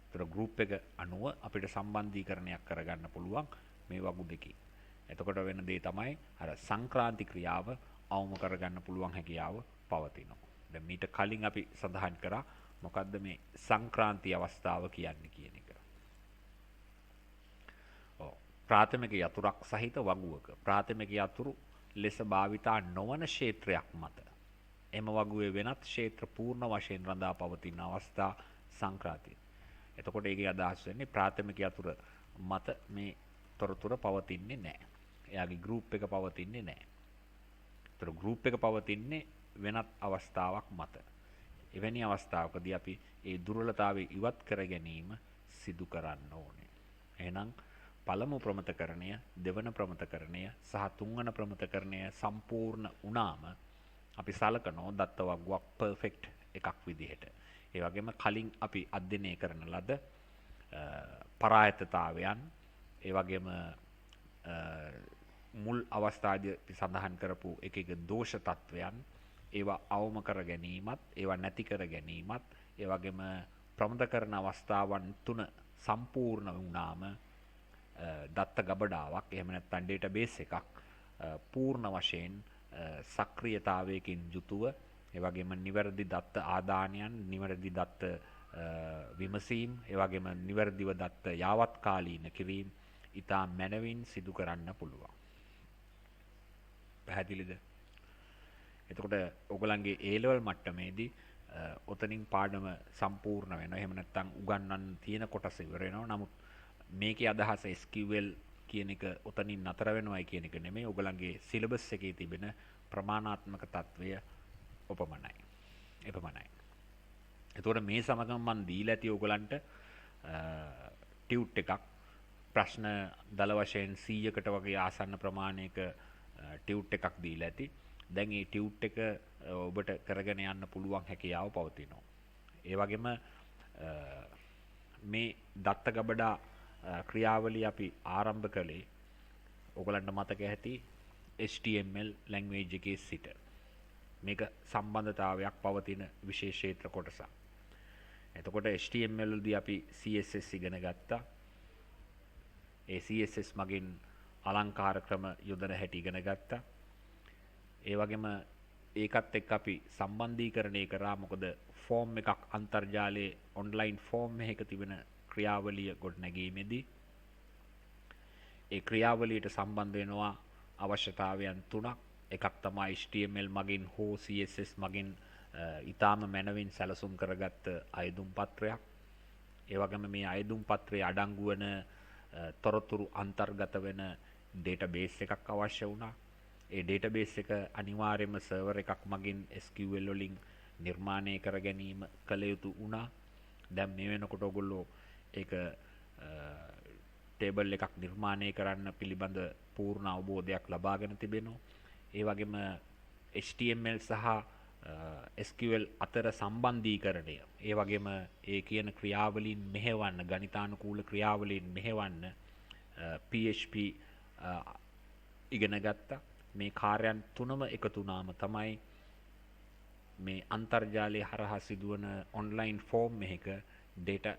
ඒතර ගෲප් එක අනුව අපිට සම්බන්ධීකරණයක් කරගන්න පුළුවන් මේ වගු දෙකේ. එතකොට වෙන දේ තමයි අර සංක්‍රාන්ති ක්‍රියාව අවම කරගන්න පුළුවන් හැකියාව පවතිනවා. දැන් මීට කලින් අපි සඳහන් කරා මොකද්ද මේ සංක්‍රාන්ති අවස්ථාව කියන්නේ කියන එක. ප්‍රාථමික යතුරක් සහිත වගුවක ප්‍රාථමික යතුරු ලෙස භාවිතා නොවන ක්ෂේත්‍රයක් මත එම වගුවේ වෙනත් ක්ෂේත්‍ර පූර්ණ වශයෙන් රඳා පවතින අවස්ථා සංක්‍රාන්තිය. එතකොට ඒකේ අදහස් වෙන්නේ ප්‍රාථමික යතුර මත මේ තොරතුර පවතින්නේ නැහැ. එයාගේ ගෲප් එක පවතින්නේ නැහැ. ඒතර ගෲප් එක පවතින්නේ වෙනත් අවස්ථාවක් මත. එවැනි අවස්ථාවකදී අපි ඒ දුර්වලතාවය ඉවත් කර ගැනීම සිදු කරන්න ඕනේ. එහෙනම් පළමු ප්‍රමතකරණය, දෙවන ප්‍රමතකරණය සහ තුන්වන ප්‍රමතකරණය සම්පූර්ණ වුණාම අපි සලකනවා දත්ත වගුවක් පර්ෆෙක්ට් එකක් විදිහට. ඒ වගේම කලින් අපි අධ්‍යයනය කරන ලද පරායත්තතාවයන්, ඒ වගේම මුල් අවස්ථාවේදී අපි සඳහන් කරපු එක දෝෂ තත්වයන් ඒවා අවම කර ගැනීමත් ඒවා නැති කර ගැනීමත් ඒ වගේම ප්‍රමද කරන අවස්ථාවන් තුන සම්පූර්ණ වුණාම දත්ත ගබඩාවක් එහෙම නැත්නම් ඩේටාබේස් එකක් පූර්ණ වශයෙන් සක්‍රියතාවයකින් යුතුව ඒ වගේම නිවැරදි දත්ත ආදානයන් නිවැරදි දත්ත විමසීම් ඒ වගේම නිවැරදිව දත්ත යාවත්කාලීන කිරීම ඉතා මැනවින් සිදු කරන්න පුළුවන්. පැහැදිලිද? එතකොට ඔයගලන්ගේ A level මට්ටමේදී ඔතනින් පාඩම සම්පූර්ණ වෙනවා. එහෙම නැත්නම් උගන්වන්න තියෙන කොටස ඉවර වෙනවා. නමුත් මේකේ අදහස SQL කියන එක ඔතනින් නතර වෙනවයි කියන එක නෙමෙයි. ඔයගලන්ගේ සිලබස් එකේ තිබෙන ප්‍රමාණාත්මක తත්වය ඔපමණයි. එපමණයි. එතකොට මේ සමගම මම දීලා ඇති ඔයගලන්ට ටියුට් එකක් ප්‍රශ්න දල වශයෙන් 100කට වගේ ආසන්න ප්‍රමාණයක ටියුට් එකක් දීලා ඇති. දැන් මේ ටියුට් එක ඔබට කරගෙන යන්න පුළුවන් හැකියාව පවතිනවා. ඒ වගේම මේ දත්ත ගබඩා ක්‍රියාවලිය අපි ආරම්භ කළේ ඔයගලන්ට මතක ඇති HTML ලැන්ග්වේජ් එකේ සිට. මේක සම්බන්ධතාවයක් පවතින විශේෂ ක්ෂේත්‍ර කොටසක්. එතකොට HTML වලදී අපි CSS ඉගෙන ගත්තා. ඒ CSS මගින් අලංකාර ක්‍රම යොදන හැටි ඉගෙන ගත්තා. ඒ වගේම ඒකත් එක්ක අපි සම්බන්ධීකරණය කරා. මොකද ෆෝම් එකක් අන්තර්ජාලයේ ඔන්ලයින් ෆෝම් එකක තිබෙන ක්‍රියාවලිය ගොඩනැගීමේදී ඒ ක්‍රියාවලියට සම්බන්ධ වෙනවා අවශ්‍යතාවයන් තුනක්. එකක් තමයි HTML මගින් හෝ CSS මගින් ඊටාම මැනවින් සැලසුම් කරගත්ත අයදුම් පත්‍රයක්. ඒ වගේම මේ අයදුම් පත්‍රයේ අඩංගු වන තොරතුරු අන්තර්ගත වෙන ඩේටාබේස් එකක් අවශ්‍ය වුණා. ඒ ඩේටාබේස් එක අනිවාර්යයෙන්ම සර්වර් එකක් මගින් SQL වලින් නිර්මාණය කර ගැනීම කළ යුතු වුණා. දැන් මේ වෙනකොට ඔයගොල්ලෝ ඒක ටේබල් එකක් නිර්මාණය කරන්න පිළිබඳ පූර්ණ අවබෝධයක් ලබාගෙන තිබෙනවා. ඒ වගේම HTML සහ SQL අතර සම්බන්ධීකරණය, ඒ වගේම ඒ කියන ක්‍රියාවලීන් මෙහෙවන්න, ගණිතානුකූල ක්‍රියාවලීන් මෙහෙවන්න PHP ඉගෙන ගත්තා. මේ කාර්යයන් තුනම එකතු වුණාම තමයි මේ අන්තර්ජාලය හරහා සිදුවන ඔන්ලයින් ෆෝම් එකක data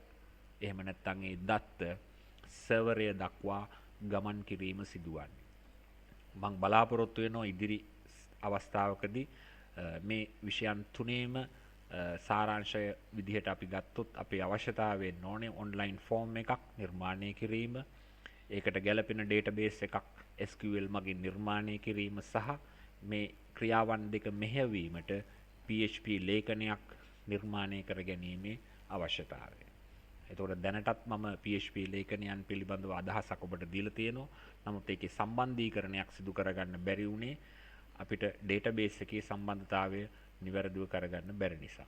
එහෙම නැත්නම් ඒ දත්ත සර්වරය දක්වා ගමන් කිරීම සිදුවන්නේ. මම බලාපොරොත්තු වෙනවා ඉදිරි අවස්ථාවකදී මේ විෂයන් තුනේම සාරාංශය විදිහට අපි ගත්තොත් අපේ අවශ්‍යතාවයෙන් ඕනේ ඔන්ලයින් ෆෝම් එකක් නිර්මාණය කිරීම, ඒකට ගැළපෙන ඩේටාබේස් එකක් SQL මගින් නිර්මාණය කිරීම සහ මේ ක්‍රියාවන් දෙක මෙහෙයවීමට PHP ලේඛනයක් නිර්මාණය කර ගැනීමේ අවශ්‍යතාවය. එතකොට දැනටත් මම PHP ලේඛනයන් පිළිබඳව අදහසක් ඔබට දීලා තියෙනවා. නමුත් ඒකේ සම්බන්ධීකරණයක් සිදු කරගන්න බැරි වුණේ අපිට ඩේටාබේස් එකේ සම්බන්ධතාවය නිවැරදිව කරගන්න බැරි නිසා.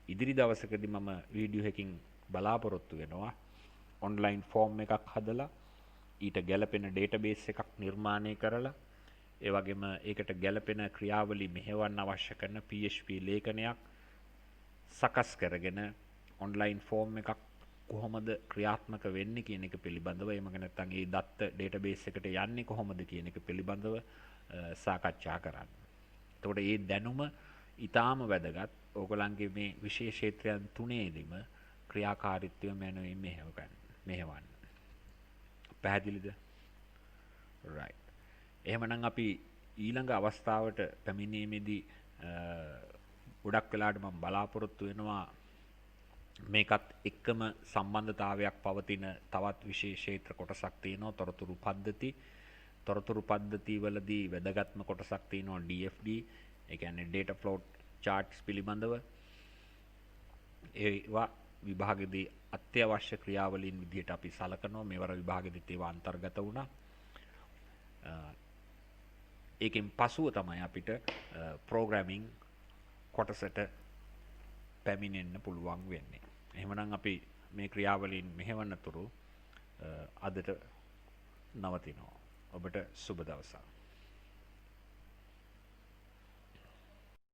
ඉදිරි දවසකදී මම වීඩියෝ එකකින් බලාපොරොත්තු වෙනවා ඔන්ලයින් ෆෝම් එකක් හදලා ඊට ගැළපෙන ඩේටාබේස් එකක් නිර්මාණය කරලා ඒ වගේම ඒකට ගැළපෙන ක්‍රියාවලි මෙහෙවන්න අවශ්‍ය කරන PHP ලේඛනයක් සකස් කරගෙන ඔන්ලයින් ෆෝම් එකක් කොහොමද ක්‍රියාත්මක වෙන්නේ කියන එක පිළිබඳව එහෙම නැත්නම් ඒ දත්ත ඩේටාබේස් එකට යන්නේ කොහොමද කියන එක පිළිබඳව සාකච්ඡා කරන්න. එතකොට මේ දැනුම ඊටාම වැදගත්. ඕගොල්ලන්ගේ මේ විශේෂ ක්ෂේත්‍රයන් තුනේදීම ක්‍රියාකාරීත්වය මැනවින් මෙහෙවන්න. පැහැදිලිද? right. එහෙමනම් අපි ඊළඟ අවස්ථාවට පැමිණීමේදී ගොඩක් වෙලාවට මම බලාපොරොත්තු වෙනවා මේකත් එක්කම සම්බන්ධතාවයක් පවතින තවත් විශේෂ ක්ෂේත්‍ර කොටසක් තියෙනවා තොරතුරු පද්ධති. තොරතුරු පද්ධති වලදී වැදගත්ම කොටසක් තියෙනවා DFD, ඒ කියන්නේ data flow charts පිළිබඳව. ඒවා විභාගෙදී අත්‍යවශ්‍ය ක්‍රියාවලීන් විදිහට අපි සලකනවා. මේවර විභාගෙදිත් ඒවා අන්තර්ගත වුණා. ඒකෙන් පසුව තමයි අපිට ප්‍රෝග්‍රෑමින් කොටසට පැමිණෙන්න පුළුවන් වෙන්නේ. එහෙමනම් අපි මේ ක්‍රියාවලීන් මෙහෙවන්නතුරු අදට නවතිනවා. ඔබට සුබ දවසක්.